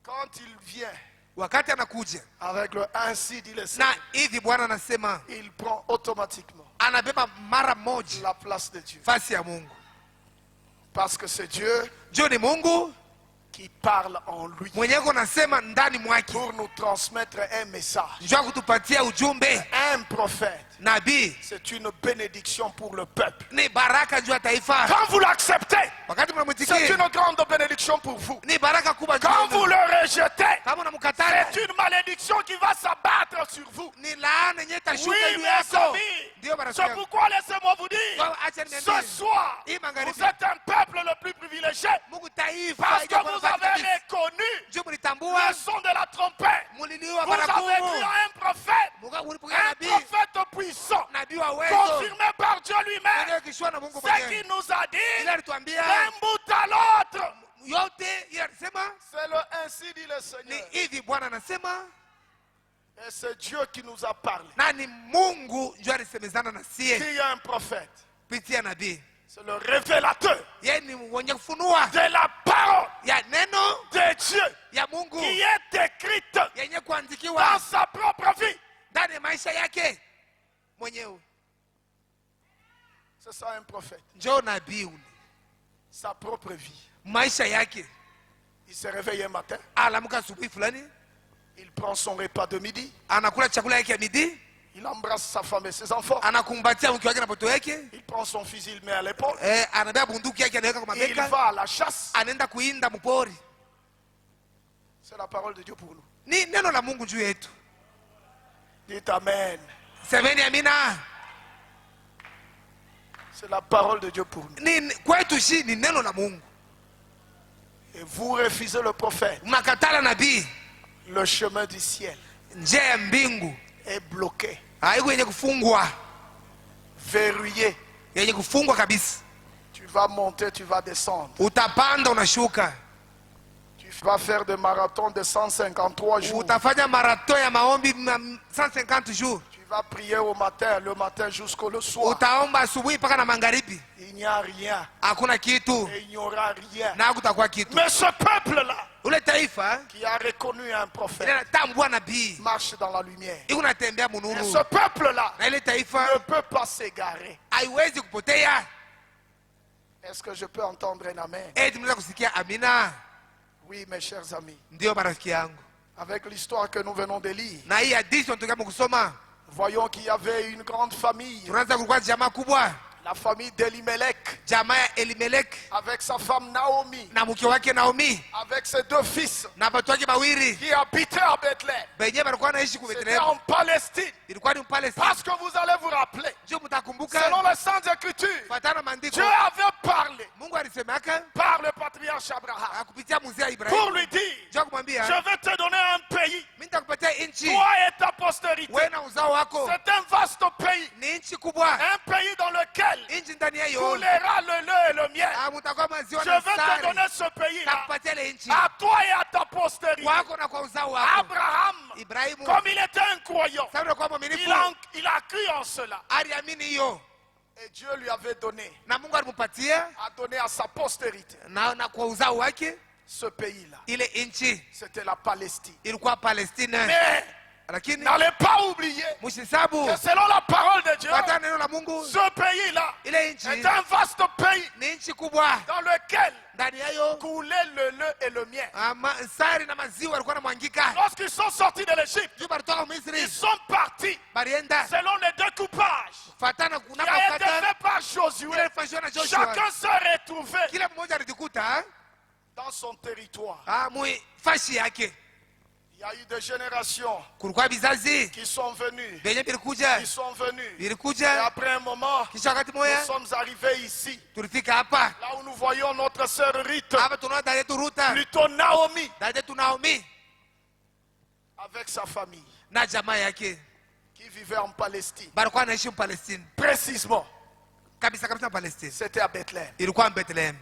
Quand il vient Wakati anakuja avec le ainsi dit le na Seigneur, hivi Bwana anasema, il prend automatiquement anabeba mara moja la place de Dieu. fasi ya Mungu. Parce que c'est Dieu Juu ni Mungu qui parle en lui mwenye kunasema ndani mwake pour nous transmettre un message. njoo kutupatia ujumbe. Un prophète, Nabii c'est une bénédiction pour le peuple. ni baraka juu ya taifa. Quand vous l'acceptez, Wakati c'est mnamwitikia une grande bénédiction pour vous. ni baraka kubwa juu Quand vous yenu. le rejetez, Kama unamkataa c'est une malédiction qui va s'abattre sur vous. ni laana yenye Oui, itashuka juu mes yako. amis, Ndio baraka c'est yangu. pourquoi laissez-moi vous dire, Kwa acha niambie, ce soir, hii magharibi vous êtes un peuple le plus privilégié Mungu taifa parce que haijapata vous avez kabisa. reconnu Juu mlitambua le son de la trompette. muliliwa Vous avez baragumu. cru à un prophète, Ulipokea un nabii, prophète puissant, nabii wa uwezo. confirmé par Dieu lui-même. Mwenyewe kishwa na Mungu Ce mwenyewe. qu'il nous a dit, Ile alituambia d'un bout à l'autre. yote ile alisema C'est le ainsi dit le ni Seigneur. hivi Bwana anasema, Et c'est Dieu qui nous a parlé. na ni Mungu ndio alisemezana na sie Qui est un prophète? kupitia nabii. C'est le révélateur Yeye ni mwenye kufunua de la parole ya neno de Dieu ya Mungu qui est écrite yenye dans kuandikiwa sa propre vie. ndani ya maisha yake mwenyewe. C'est ça un prophète. Njoo nabii ule Sa propre vie. maisha yake, Il se réveille un matin, alamuka asubuhi fulani, il prend son repas de midi, anakula chakula yake ya midi, il embrasse sa femme et ses enfants, anakumbatia mke wake na mtoto yake, il prend son fusil, il le met à l'épaule, anabeba bunduki yake anaweka kwa il mabega, va à la chasse. anaenda kuinda mpori. C'est la parole de Dieu pour nous. Ni neno la Mungu juu yetu. Dites Amen. Semeni amina. C'est la parole de Dieu pour nous. Ni kwetu shi ni neno la Mungu. Et vous refusez le prophète. Mnakatala nabii, Le chemin du ciel njia ya mbingu est bloqué, haiko yenye kufungwa, verrouillé. yenye kufungwa kabisa. Tu vas monter, tu vas descendre. Utapanda unashuka, Tu vas faire des marathons de 153 jours. utafanya marathon ya maombi 150 jours. Tu vas prier au matin, le matin jusqu'au le soir. Utaomba asubuhi mpaka na magharibi, Il n'y a rien. hakuna kitu Et il n'y aura rien. na hakutakuwa kitu. Mais ce peuple-là, Ule taifa qui a reconnu un ile prophète, natambua nabii marche dans la lumière. iko natembea Et munuru, ce peuple-là na ile ne taifa peut pas s'égarer. haiwezi kupotea. Est-ce que je peux entendre un amen? Eti mnaweza kusikia amina? Oui, mes chers amis. Ndio marafiki yangu, Avec l'histoire que nous venons de lire, na hii hadithi tunatoka kusoma, voyons qu'il y avait une grande famille, tunaanza kulikuwa jamaa kubwa, la famille d'Elimelech, jamaa ya Elimeleki avec sa femme Naomi, na mke wake Naomi avec ses deux fils, na watoto wake wawili qui habitaient à Bethléem. benye walikuwa naishi ku C'était Bethlehemu. en Palestine. Ilikuwa ni Mpalestina. Parce que vous allez vous rappeler, Juu mtakumbuka, selon les Saintes Écritures, fatana maandiko, Dieu avait parlé Mungu alisemaka par le patriarche Abraham kupitia mzee pour Ibrahimu, lui dire, njoo kumwambia je vais te donner un pays, mimi nitakupatia nchi toi et ta postérité. wewe na uzao wako. C'est un vaste pays, Ni nchi kubwa, un pays dans lequel nchi ndani yayo coulera le lait et le miel. mtakuwa maziwa Je na vais te asali. donner ce pays-là Nakupatia ile nchi à toi et à ta postérité. kwako na kwa uzao wako. Abraham, Ibrahimu comme il était un croyant, sababu alikuwa mwaminifu, il a cru en cela. aliamini hiyo, Et Dieu lui avait donné, na Mungu alimpatia a donné à sa postérité na kwa uzao wake ce pays-là. ile nchi. C'était la Palestine. Ilikuwa Palestina, Mais lakini n'allez pas oublier msisabu que selon la parole de Dieu, fatana neno la Mungu, ce pays-là ile nchi est un vaste pays ni nchi kubwa, dans lequel ndani yayo coulait le lait et le miel. sari na maziwa yalikuwa namwangika. Lorsqu'ils sont sortis de l'Égypte, Juu balitoka ils Misri, sont partis balienda selon les découpages fatana qui a été kunapofata fait par ile Josué. ilifanywa na Joshua. Chacun s'est retrouvé Kila mmoja alijikuta dans son territoire. mwi fashi yake. Il y a eu des générations Kulikuwa vizazi qui sont venues, venye vilikuja qui sont venues. Et vilikuja, après un moment, kisha wakati nous moya sommes arrivés ici, tulifika hapa là où nous voyons notre sœur Ruth, hapa, tunaona dada yetu Ruta, plutôt Naomi, dada yetu Naomi avec sa famille, na jamaa yake qui vivait en Palestine. balikuwa anaishi Mpalestina, Précisément, kabisa kabisa Palestina, c'était à Bethléem. ilikuwa Bethlehem.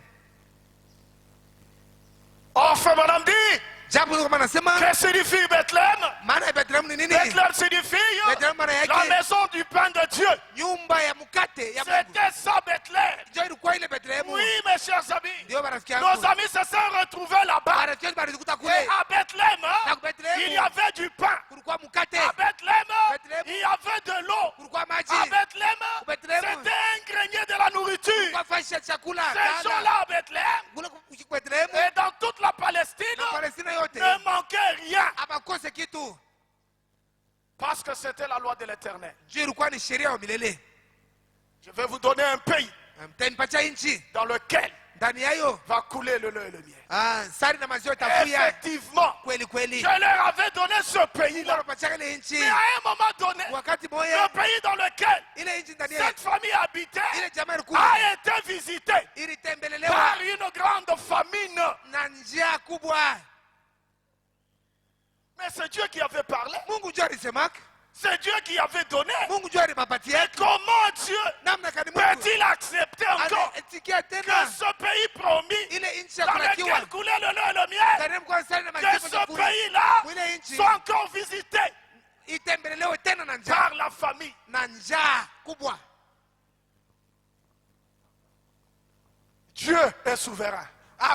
Or, frère, madame dit, Jambo kama nasema que signifie Bethléem? maana ya Bethlehem ni nini? Bethléem signifie Bethlehem maana la yake maison du pain de Dieu. nyumba ya mkate ya Mungu. C'était ça, Bethléem. Ndio ilikuwa ile Bethlehem. Oui, mes chers amis. Ndio marafiki Nos yangu, amis se sont retrouvés là-bas. marafiki yangu walikuta Et kule à Bethléem, na Bethlehem il y avait du pain. kulikuwa mkate, À Bethléem, Bethléem, il y avait de l'eau. kulikuwa maji, À Bethléem, Bethléem, c'était un grenier de la nourriture. kulikuwa fashi ya chakula. Ces gens-là à Bethléem Kule Bethlehem et dans toute la Palestine, Parce que c'était la loi de l'Éternel. Juu ilikuwa ni sheria wa milele. Je vais vous donner un pays Mtanipatia nchi dans lequel ndani yayo va couler le lait et le miel. sari na maziwa itafuya Effectivement, kweli kweli. je leur avais donné ce pays-là. Wanapatia ile nchi Mais à un moment donné, wakati le moya pays dans lequel ile nchi ndani cette famille habitait ile jamaa ilikuwa a été visitée ilitembelelewa par une grande famine. na njaa kubwa. Mais c'est Dieu qui avait parlé. Mungu juu alisemaka, C'est Dieu qui avait donné. Mungu juu alipapatia. Comment Dieu Namna gani Mungu peut-il accepter encore anaitikia que tena ce pays promis ile nchi ya dans kulakiwa lequel coulait le lait et le miel, ndani kwa sari na que maziwa ce itafuya pays-là ile nchi soit encore visité itembelelewe tena na njaa par la famille? na njaa kubwa. Dieu est souverain.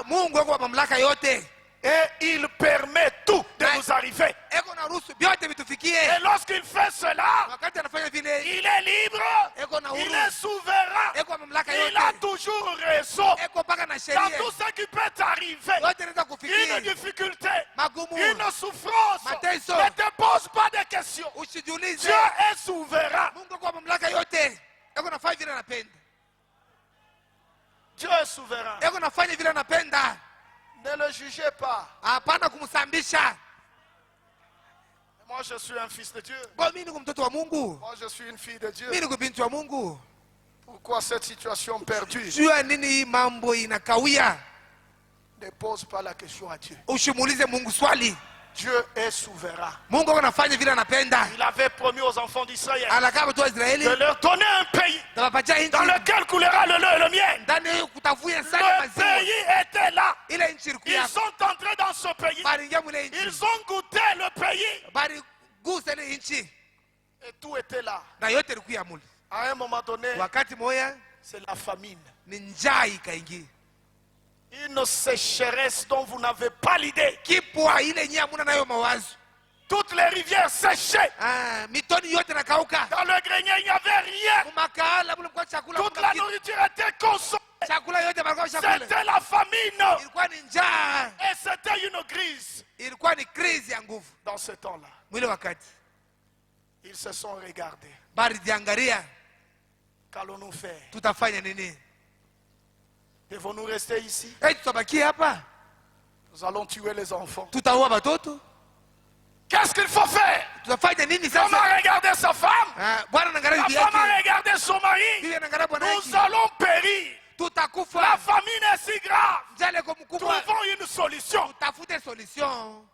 Mungu ako wa mamlaka yote, Et il permet tout de nous arriver. eko na ruhusu vyote vitufikie. Et lorsqu'il fait cela, Wakati anafanya vile il est libre, eko na il huru, est souverain, eko wa mamlaka il a yote, toujours raison eko mpaka na dans sheria tout ce qui peut t'arriver. yote inaweza Une kufikia. difficulté, Magumu, une souffrance, mateso, ne te pose pas de questions. usijiulize. Dieu est souverain. Mungu ako wa mamlaka yote, eko nafanya vile anapenda, Dieu est souverain. eko nafanya vile anapenda. Ne le jugez pas. Hapana kumsambisha. Moi, je suis un fils de Dieu. Kwa mimi ni mtoto wa Mungu, Moi, je suis une fille de Dieu. mimi ni binti wa Mungu. Pourquoi cette situation perdue? Jua nini hii mambo inakawia? Ne pose pas la question à Dieu. Usimuulize Mungu swali. Dieu est souverain. Mungu ako nafanya vile anapenda. Il avait promis aux enfants d'Israël Anakaa watu wa Israeli de leur donner un pays tawapatia dans nchi lequel coulera le lait et le miel. ndani hiyo kutafuya sana Le maziwa. pays était là. Ile nchi ilikuwa Ils sont entrés dans ce pays. bari ngia mule nchi Ils ont goûté le pays. bari gusa ile nchi Et tout était là. na yote ilikuwa mule. À un moment donné, Wakati moya c'est la famine. ni njaa ikaingia. Une sécheresse dont vous n'avez pas l'idée. Kipwa ile nyia muna nayo mawazo. Toutes les rivières séchées. Mitoni yote nakauka. Dans le grenier, il n'y avait rien. Kumakaala mule kwa chakula. Toute la nourriture était consommée. Chakula yote balikuwa chakula. C'était la famine. Ilikuwa ni njaa. Et c'était une crise. Ilikuwa ni crise ya nguvu. Dans ce temps-là, Mwile wakati ils se sont regardés. bari jiangalia Qu'allons-nous faire? tutafanya nini? Devons-nous rester ici? Tutabakia hapa? Nous allons tuer les enfants. Tutaua watoto? Qu'est-ce qu'il faut faire? Tutafanya nini Comment sasa? regarder sa femme? Bwana anaangalia La bibi femme a yake. regardé son mari. Bibi anaangalia bwana Nous yake. allons périr. La Tutakufa. famine est si grave. Njale kwa mkubwa. Trouvons une solution. Tutafute solution.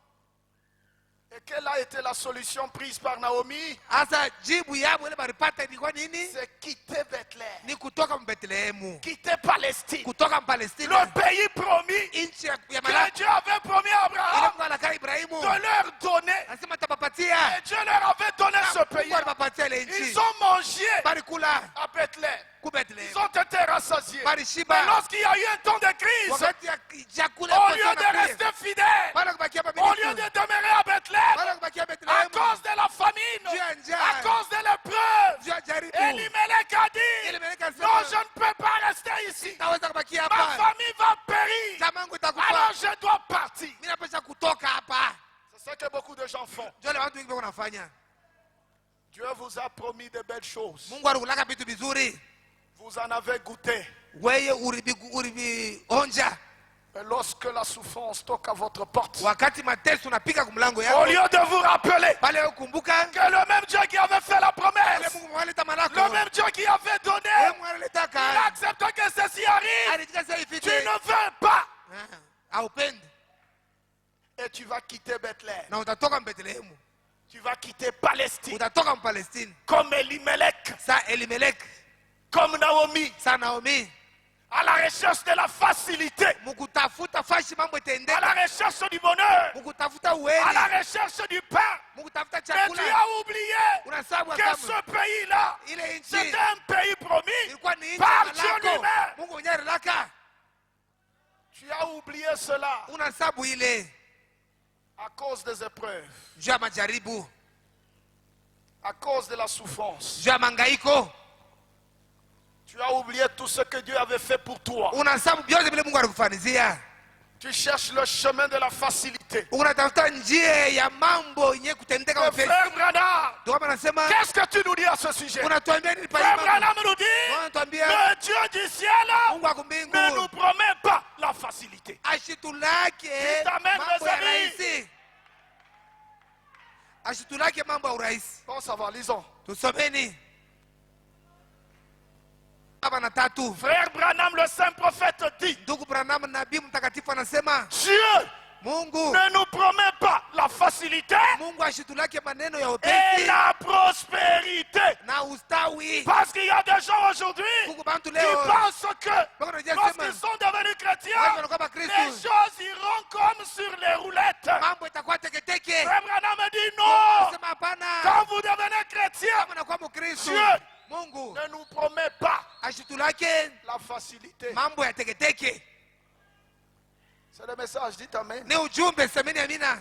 Et quelle a été la solution prise par Naomi? Asa jibu yabo ile baripata ilikuwa nini? C'est quitter Bethléem, Ni kutoka Bethlehemu. quitter Palestine, Kutoka Palestina. le pays promis Inchi ya que malaki. Dieu avait promis à Ile Abraham Mungu anakaa Ibrahimu. de leur donner. Anasema tapapatia. Et Dieu leur avait donné ce pays. Mungu alipapatia ile nchi. Ils ont mangé Bari kula à Bethléem. ku Ils Bethlehemu. ont été rassasiés. Bari Mais shiba. lorsqu'il y a eu un temps de crise, Wakati ya chakula au lieu de rester fidèles, bana kubakia hapa au lieu de demeurer à Bethléem, bana kubakia à Bethlehemu. cause de la famine, Juu ya njaa. à cause de l'épreuve, Juu ya jaribu. Elimelech a dit, Elimelech non, alisema, je ne peux pas rester ici. Naweza kubakia Ma hapa. famille va périr. Jamaa yangu itakufa. Alors je dois partir. Mimi napaswa kutoka hapa. C'est ce que beaucoup de gens font. Ndio watu wengi wanafanya. Dieu vous a promis de belles choses. Mungu alikulaka vitu vizuri. Vous en avez goûté. Wewe ulivionja. Mais lorsque la souffrance toque à votre porte, Wakati mateso unapiga kumlango au yako. lieu de vous rappeler Pale ukumbuka que le même Dieu qui avait fait la ile promesse, Mungu mwaleta malako. le même Dieu qui avait donné, Wewe mwaleta il ka. accepte que ceci arrive. Alitika sasa Tu ifike. ne veux pas. Haupendi. Et tu vas quitter Bethléem. Na utatoka Bethlehemu. Tu vas quitter Palestine. Utatoka Palestine. Comme Elimelech, Sa Elimelech, comme Naomi, sa Naomi. à la recherche de la facilité, Mukutafuta fashi mambo à la itendeka. recherche du bonheur, Mukutafuta à uweni. la recherche du pain. Mukutafuta Mais tu chakula. as oublié Unasabu que kama ce pays-là, ile nchi c'était un pays promis ilikuwa ni nchi par ya Dieu malako. lui-même. Mungu mwenyewe alilaka. Tu as oublié cela Unasabu ile à cause des épreuves, juu ya majaribu, à cause de la souffrance. juu ya mangaiko. Tu as oublié tout ce que Dieu avait fait pour toi. Unasabu vyote vile Mungu alikufanyizia. Tu cherches le chemin de la facilité. Unatafuta njia ya mambo yenye kutendeka Le upesi. frère Branham Ndio kama nasema qu'est-ce que tu nous dis à ce sujet? unatuambia nini Frère pale? Branham nous dit, Unatuambia le Dieu du ciel Mungu wa ne mbingu nous promet pas la facilité. ashitulake Amen, mambo mes ya amis. rahisi. Ashitulake mambo ya urahisi. Bon, ça va, lisons. Tusomeni. Baba na tatu. Frère Branham, le saint prophète, dit, Ndugu Branham nabii mtakatifu anasema Dieu Mungu ne nous promet pas la facilité Mungu ashitulake maneno ya et upesi la prospérité. na ustawi. Parce qu'il y a des gens aujourd'hui Kuku bantu qui leo pensent que bako najia lorsqu'ils sema sont devenus chrétiens, watu wanakuwa les Bakristo choses iront comme sur les roulettes. mambo itakuwa teketeke. Frère Branham dit non. Sema hapana. Quand vous devenez chrétien, Kama nakuwa Mkristo Dieu Mungu ne nous promet pas ashitulake la facilité. mambo ya teketeke. C'est le message, dites amen. Ni ujumbe, semeni amina.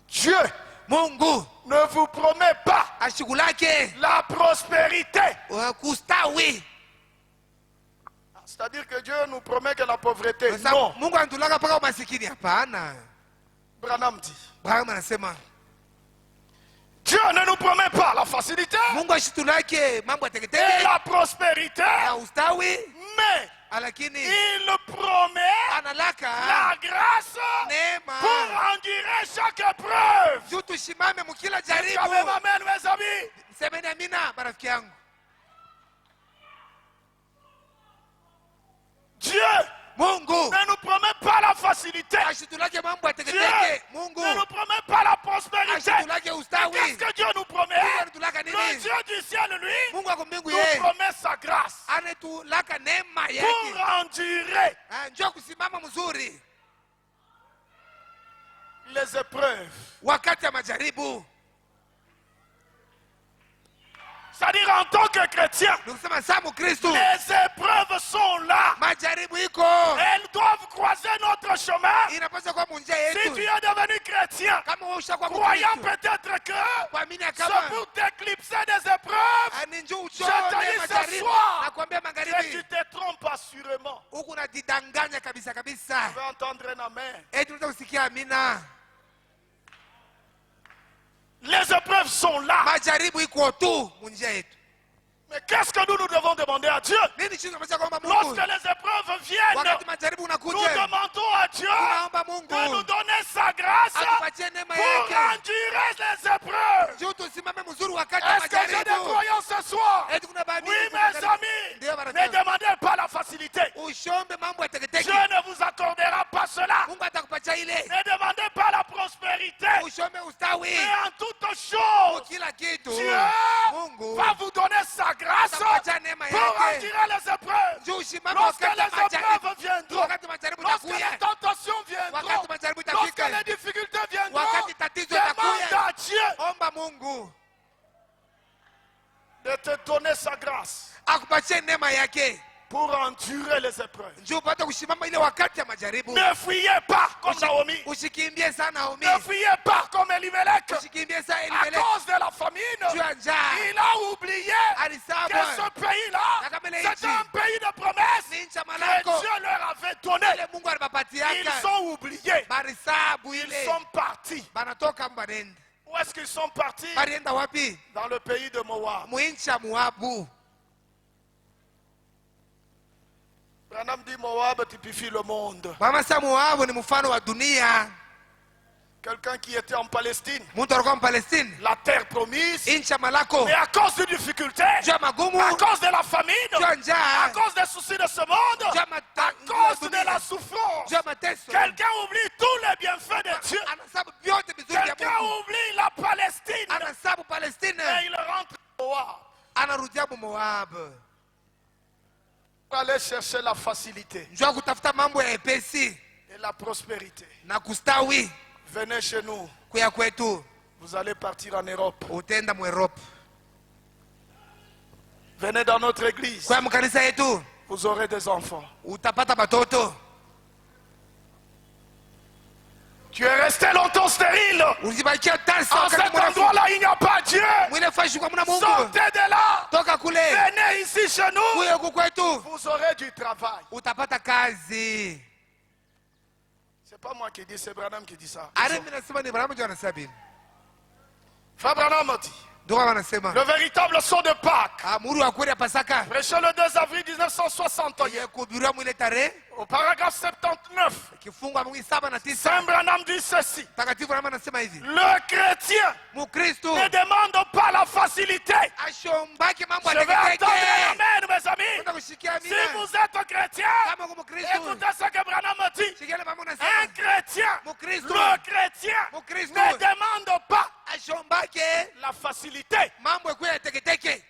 Dieu Mungu ne vous promet pas ashigulake la prospérité. kustawi. C'est-à-dire que Dieu nous promet que la pauvreté. Sasa Non. Mungu anatulaka mpaka umasikini? Hapana. Branham dit, Branham anasema Dieu ne nous promet pas la facilité Mungu ashitulake mambo ya et teketeke la prospérité, na ustawi, mais lakini il promet analaka la grâce neema pour endurer chaque épreuve. juu tushimame mukila Quand même, jaribu. amen, mes amis. Semeni amina marafiki yangu. Dieu Mungu ne nous promet pas la facilité. ashitulake mambo ya Dieu teketeke. Mungu ne nous promet pas la prospérité. ashitulake Qu'est-ce ustawi. que Dieu nous promet? Mungu anatulaka Le nini? Dieu du ciel, lui, Mungu ako mbingu nous yeye promet sa grâce anatulaka neema pour yake. endurer Njoo kusimama mzuri les épreuves. wakati ya majaribu. C'est-à-dire en tant que chrétien, Nikusema saa Mkristo les épreuves sont là. majaribu iko Elles doivent croiser notre chemin. inapaswa kuwa munjia Si yetu. tu es devenu chrétien, Kama wewe ushakuwa croyant Mkristo peut-être que kuamini ya c'est kama pour t'éclipser des épreuves ni njoo Je te uchone dis majaribu ce soir na kuambia que tu magharibi te trompes assurément. huku unajidanganya kabisa kabisa. Tu veux entendre un amen? Eti unaweza kusikia amina. Les épreuves sont là. Majaribu iko tu munjia yetu. Mais qu'est-ce que nous devons demander à Dieu? Nini shida tunapaswa kuomba Lorsque Mungu? les épreuves viennent, Wakati majaribu nous unakuja demandons à Dieu tunaomba de Mungu nous donner sa grâce atupatie neema pour yake endurer les épreuves. juu tusimame mzuri wakati wa Est-ce que j'ai des majaribu. croyants ce soir? Eti kuna baadhi Oui, kuna mes majaribu. amis, Ndio ne wanasema demandez pas la facilité. ushombe mambo ya Dieu teketeke. ne vous accordera pas cela. Mungu atakupatia ile. Ne demandez pas la prospérité. Ushombe ustawi Mais en toute chose, kila kitu. Dieu Mungu va vous donner sa grâce atakupatia neema pour yake endurer les épreuves. juu usimame Lorsque wakati wa les épreuves majaribu. viendront, Wakati majaribu lorsque itakuja, les tentations viendront, wakati majaribu lorsque itafika, les difficultés viendront, wakati tatizo demande itakuja, à Dieu omba Mungu de te donner sa grâce akupatie neema yake pour endurer les épreuves. juu upate kusimama ile wakati ya majaribu. Ne fuyez pas comme Naomi. Usikimbie sana Naomi, Ne fuyez pas comme Elimelech. usikimbie sana À Elimeleki cause de la famine, juu ya njaa. il a oublié que Alisahau ce pays-là, c'était un pays de promesses ni nchi ya que malako Dieu leur avait donné. ile Mungu alipatiaka. Ils ont oublié. Barisabu Ils ile sont partis. banatoka mbanenda. Où est-ce qu'ils sont partis? Barienda wapi? Dans le pays de Moab. Mwinchi ya Moabu. Branham dit Moab typifie le monde. Mama sa Moabu ni mfano wa dunia. Quelqu'un qui était en Palestine, Mtu alikuwa Mpalestine, la terre promise, nchi ya malako, mais à cause des difficultés, juu ya magumu, à cause de la famine, juu ya à njaa, cause des soucis de ce monde, juu ya à cause de la souffrance, juu ya mateso. quelqu'un oublie tous les bienfaits de Dieu. Anasabu vyote vizuri vya Quelqu'un Mungu. oublie la Palestine Anasabu et Palestine, il rentre à Moab anarudia Moab. pour aller chercher la facilité Njoo kutafuta mambo ya epesi et la prospérité. na kustawi. Venez chez nous, Kuya kwetu vous allez partir en Europe. utenda mu Europe. Venez dans notre église, Kwa mkanisa yetu vous aurez des enfants. utapata batoto. Tu es resté longtemps stérile. Usibakia tasa En wakati cet mrefu. endroit-là, il n'y a pas Dieu. Mwile fashi kwa muna Mungu. Sortez de là. Toka kule. Venez ici chez nous. Kuya huku kwetu Vous aurez du travail. utapata kazi. C'est pas moi qui dis, c'est Branham qui dit ça. Are mimi nasema ni Branham ndio anasema hivi. Frère Branham dit, Ndio anasema. le véritable saut de Pâques, Amuru wa kweli ya Pasaka. prêché le 2 avril 1960, Yeye kuhubiriwa mwile tarehe au paragraphe 79, kifungu amwi 79. Saint Branham dit ceci. Takatifu Branham anasema hivi. Le chrétien Mukristo ne demande pas la facilité. ashombaki mambo Je vais attendre ateketeke. l'amen, mes amis. Kwenda kushikia Si amina. vous êtes chrétien, Kama uko Mkristo, écoutez ce que Branham dit. shikilia mambo Un nasema. chrétien, Mukristo, le chrétien Mukristo ne demande pas ashombake la facilité. mambo ekuya teketeke.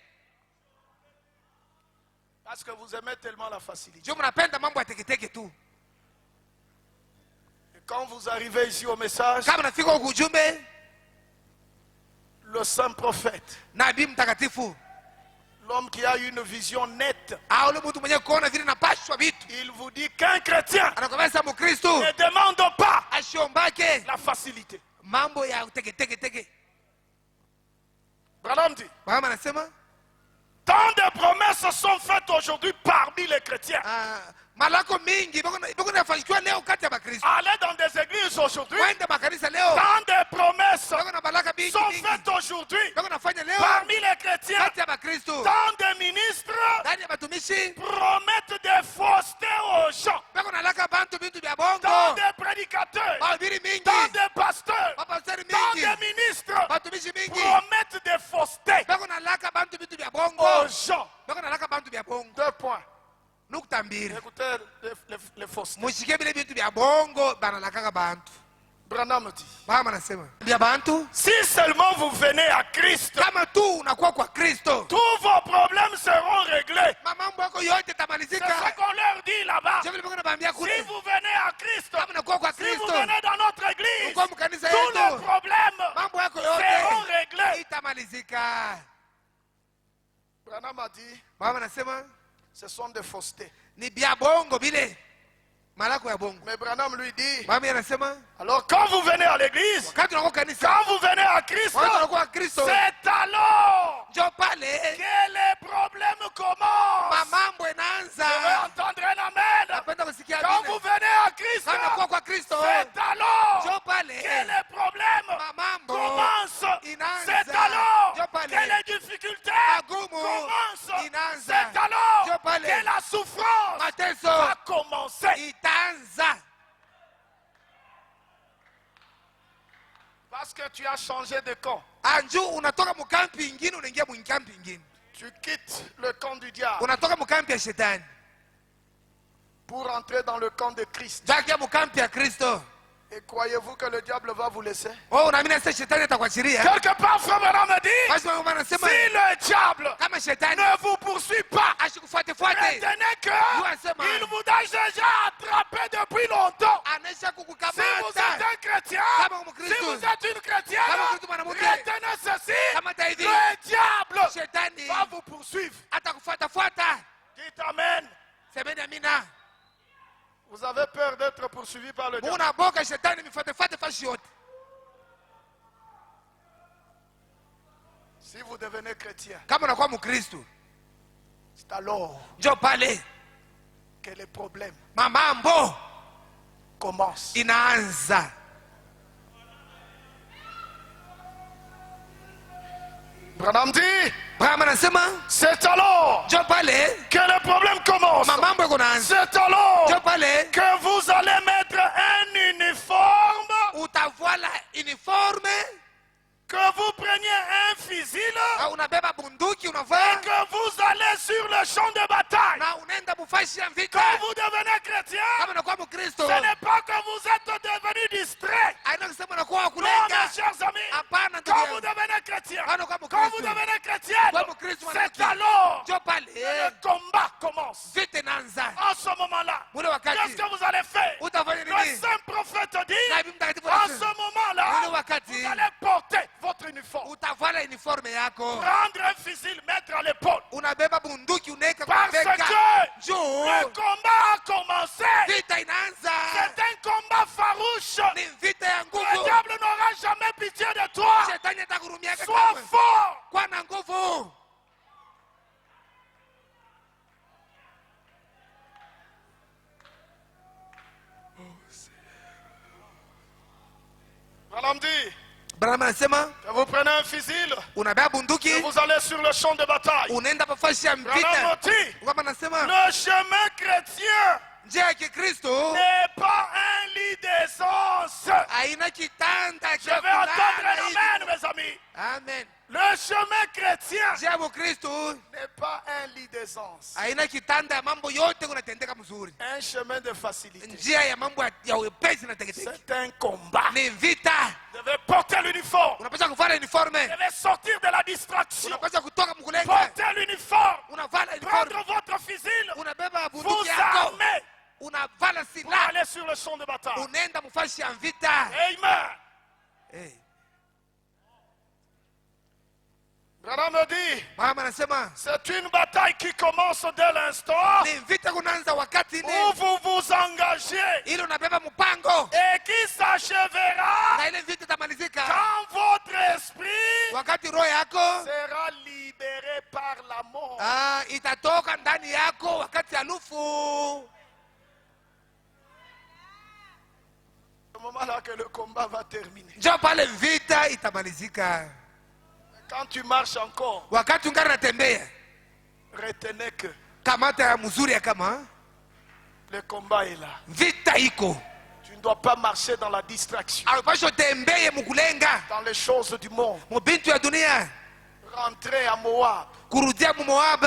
Parce que vous aimez tellement la facilité. Jo mnapenda mambo ya teketeke tu. Et quand vous arrivez ici au message, Kama nafika huku ujumbe, le saint prophète, nabii mtakatifu, l'homme qui a une vision nette, au mtu mwenye kuona vile napashwa vitu, il vous dit qu'un chrétien anakwambia sasa Mkristo ne demande pas ashombake la facilité. mambo ya teketeke. Branham dit, Mama anasema tant de promesses sont faites aujourd'hui parmi les chrétiens. malako mingi bako nafanikiwa leo kati ya Bakristo. Allez dans des églises aujourd'hui, Wende makanisa leo tant de promesses bako na baraka mingi sont mingi faites aujourd'hui bako nafanya leo parmi les chrétiens. kati ya Bakristo. Tant de ministres Ndani ya batumishi promettent des faussetés aux gens. bako nalaka bantu bintu vya Tant bongo. de prédicateurs, Mahubiri mingi, tant de pasteurs, mapasteri tant mingi, de ministres batumishi mingi promettent des faussetés bako nalaka bantu bintu vya bongo. aux gens. Bako nalaka bantu vya bongo. 2 points. Nukta mbili. Écoutez les faussetés. Mushike vile bintu vya bongo banalakaka bantu. Branham dit, Mama anasema vya bantu, si seulement vous venez à Christ, kama tu unakuwa kwa Kristo, tous vos problèmes seront réglés. mambo yako yote C'est tamalizika. ce qu'on leur dit là-bas. Je vile bako nabambia Si kule, vous venez à Christ, kama unakuwa kwa si vous Kristo, venez dans notre église, uko mkanisa tous les yetu, problèmes mambo yako seront yote réglés. itamalizika. Branham a dit, Mama anasema ce sont des faussetés. ni vya bongo vile, malako ya bongo. Mais Branham lui dit, Mama anasema alors quand vous venez à l'église, wakati unakuwa kanisa, quand vous venez à Christ, wakati unakuwa kwa Kristo, c'est alors njo pale que les problèmes commencent. mambo Je veux inaanza. entendre un amen. Napenda kusikia Quand amina. vous venez à Christ, Kama unakuwa kwa Kristo, c'est alors njo que pale les problèmes mambo commencent. inaanza. C'est alors Njo pale que les difficultés magumu commencent. inaanza. C'est alors Njo pale que la souffrance mateso va commencer. itaanza. Parce que tu as changé de camp. Anju unatoka mkampi ingine unaingia mkampi ingine. Tu quittes le camp du diable Unatoka mkampi ya shetani pour entrer dans le camp de Christ. jakia mkampi ya Kristo. Et croyez-vous que le diable va vous laisser? Oh, unaamini sasa shetani atakuachilia? Quelque part, frère Branham me dit, Basi mama anasema si le diable kama shetani ne vous poursuit pas, ashikufuate retenez que asema il vous a déjà attrapé depuis longtemps. anesha Si vous kukukamata. êtes un chrétien, Kama si Mkristo, vous êtes une chrétienne, kama Mkristo mwanamke, retenez ceci, kamata hivi, le diable shetani va vous poursuivre. atakufuatafuata. Dites amen. Semeni amina. Vous avez peur d'être poursuivi par le diable. Unaboka shetani mifuatefuate fashi yote. Si vous devenez chrétien, Kama unakuwa Mkristo, c'est alors njo pale que les problèmes mamambo commencent. inaanza. Branham dit, Brahma anasema c'est alors njo pale que les problèmes commencent. mamambo yako naanza. C'est alors Njo pale que vous allez mettre un uniforme, utavala uniforme, que vous preniez un fusil unabeba bunduki et unavaa que vous allez sur le champ de bataille. na unaenda bufashi ya vita. Quand vous devenez chrétien, Kama unakuwa Mkristo, ce n'est pas que vous êtes devenu distrait. aina kusema unakuwa Non, wakulenga. mes chers amis, Hapana quand ndugu vous yangu. devenez chrétien, Kama unakuwa quand vous Mkristo, devenez chrétienne, Kwa Mkristo c'est mwanamke. alors njo que pale le combat commence. vita inaanza. En ce moment-là, Mule wakati qu'est-ce que vous allez faire? utafanya Le nini? saint prophète dit, Nabii mtakatifu en anasema, ce moment-là, Mule wakati vous allez porter votre uniforme, utavala uniforme yako, prendre un fusil, mettre à l'épaule. unabeba bunduki unaweka kwa Parce bega. que Juu le combat a commencé. vita inaanza, C'est un combat farouche. ni vita ya Le nguvu. diable n'aura jamais pitié de toi. Shetani atakurumiaka Sois kamwe. fort. Kwa na nguvu. Branham dit, Branham anasema que vous prenez un fusil, unabeba que bunduki vous allez sur le champ de bataille. unaenda pafashi ya Branham vita. dit, Kama anasema le chemin chrétien njia ya Kikristo n'est pas un lit d'essence. haina kitanda Je cha vais entendre kulala un hivi. amen, mes amis. Amen. Le chemin chrétien Njia ya Mkristo n'est pas un lit d'essence. haina kitanda ya mambo yote kunatendeka mzuri. Un chemin de facilité. Njia ya mambo ya wepesi na teketeke. C'est un combat. Ni vita. Vous devez porter l'uniforme. Unapaswa kuvala uniforme. Vous devez sortir de la distraction. Unapaswa kutoka mkulenga. Porter l'uniforme. Unavala uniforme. Prendre votre fusil. Unabeba Vous bunduki yako. armez. Unavala Pour silaha. aller sur le champ de bataille. Unaenda mfashi ya vita. Amen. Eh. Branham me dit, Mama anasema c'est une bataille qui commence dès l'instant ni vita kunaanza wakati où ni vous vous engagez ili unabeba mpango et qui s'achèvera na ile vita itamalizika quand votre esprit wakati roho yako sera libéré par la mort. itatoka ndani yako wakati alufu. C'est au moment là que le combat va terminer. Njoo pale vita itamalizika. Quand tu marches encore, Wakati ungana natembea, retenez que kamata ya mzuri ya kama le combat est là. vita iko. Tu ne dois pas marcher dans la distraction, Alipaswa tembeye mkulenga dans les choses du monde. mubintu ya dunia, Rentrez à Moab. kurudia mu Moab.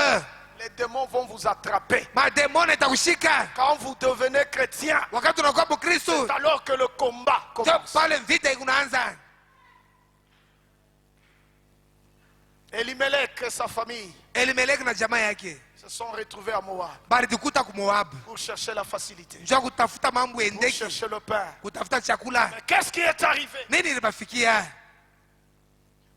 Les démons vont vous attraper. Mademoni itakushika. Quand vous devenez chrétien, Wakati unakuwa Mkristo, c'est alors que le combat njoo commence. pale vita ikunaanza. Elimelech et sa famille Elimeleki na jamaa yake se sont retrouvés à Moab balijikuta ku Moab. pour chercher la facilité, Njoo kutafuta mambo pour endeki, chercher le pain. kutafuta chakula. Mais qu'est-ce qui est arrivé? Nini ilibafikia?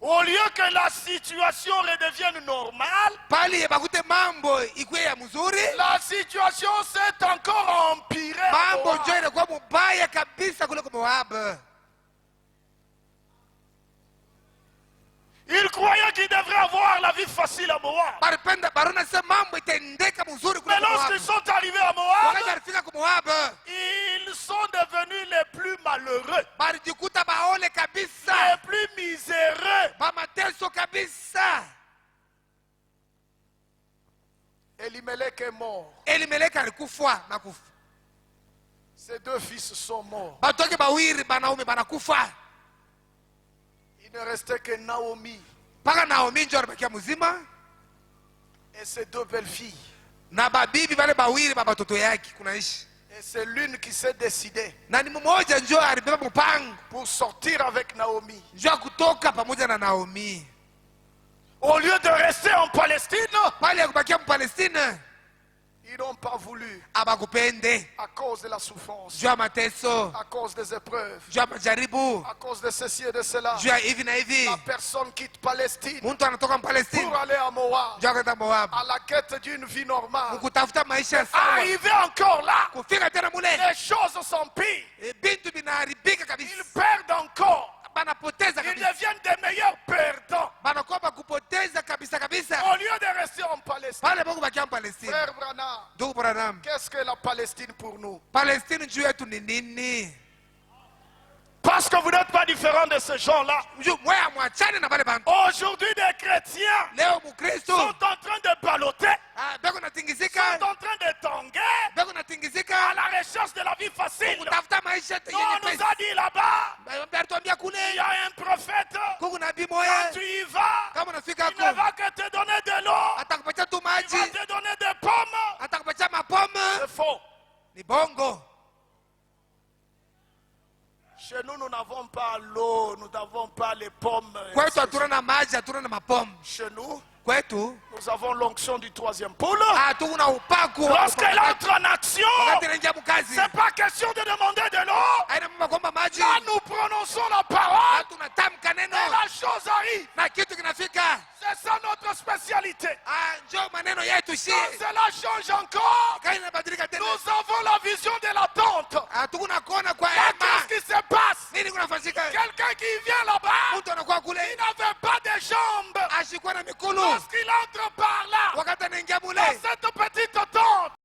Au lieu que la situation redevienne normale, Pali bakute mambo ikuwe ya mzuri, la situation s'est encore empirée. à mambo Moab. njoo inakuwa mubaya kabisa kule ku Moab. Ils croyaient qu'ils devraient avoir la vie facile à Moab. Baripenda barona se mambo itendeka mzuri kule Mais ku Moab. lorsqu'ils sont arrivés à Moab, Wakati alifika ku Moab, ils sont devenus les plus malheureux, balijikuta baole les kabisa, plus miséreux. bamateso kabisa. Elimelech est mort. Elimeleki alikufa na kufa. Ses deux fils sont morts. Batu wake bawiri banaume banakufa. Il ne restait que Naomi Paka Naomi njoo alibakia mzima et ses deux belles-filles. na babibi bale bawiri ba batoto yake kunaishi. Et c'est l'une qui s'est décidée Na ni mmoja njoo alibeba mpango pour sortir avec Naomi. njoo kutoka pamoja na Naomi. Au lieu de rester en Palestine, Pale ya kubakia Mpalestina ils n'ont pas voulu abakupende à cause de la souffrance, njoo ya mateso, à cause des épreuves, njoo ya majaribu, à cause de ceci et de cela. njoo ya hivi na hivi. La personne quitte Palestine Mtu anatoka Mpalestina pour aller à Moab, njoo kwenda Moab à la quête d'une vie normale. kutafuta maisha sawa. Arrivé encore là, Kufika tena mule les choses s'empirent. bintu binaharibika Ils kabisa, perdent encore. banapoteza Ils kabisa, deviennent des meilleurs perdants. banakuwa bakupoteza kabisa kabisa. Au lieu de rester en Palestine, Pale Mungu bakia Mpalestina. frère Branham, Ndugu Branham, qu'est-ce que la Palestine pour nous? Palestina juu yetu ni nini? Parce que vous n'êtes pas différent de ces gens-là. Juu mwaya mwachane na bale bantu. Aujourd'hui, des chrétiens Leo Mkristo sont en train de balloter, beko sont natingizika, en train de tanguer beko à natingizika la recherche de la vie facile. kutafuta maisha On yenye nous pesa. a dit là-bas, Alituambia il kule y a un prophète. kuku nabii Quand moya, tu y vas, kama unafika il ne huko va que te donner de l'eau. atakupatia tu Il va maji, te donner des pommes. atakupatia mapome. C'est faux. Ni bongo. Chez nous, nous n'avons pas l'eau, nous n'avons pas les pommes. Kwetu hatuna na maji, hatuna na mapome. Chez nous, Kwetu nous avons l'onction du troisième pôle. hatuna upako wa Lorsqu'elle entre en action, wakati inaingia mkazi. c'est pas question de demander de l'eau. Haina mama kwamba maji. Là, nous prononçons la parole Tunatamka neno et la chose arrive. na kitu kinafika. C'est ça notre spécialité. Njoo maneno yetu shi. Quand cela change encore, Kama inabadilika tena. nous avons la vision de l'attente. Hatuna kuona kwa Là, qu'est-ce hema. qui se passe? Nini kunafanyika? Quelqu'un qui vient là-bas, Mtu anakuwa kule il n'avait pas de jambes. ashikwa na mikulu. Lorsqu'il entre par là, Wakati anaingia mule dans cette petite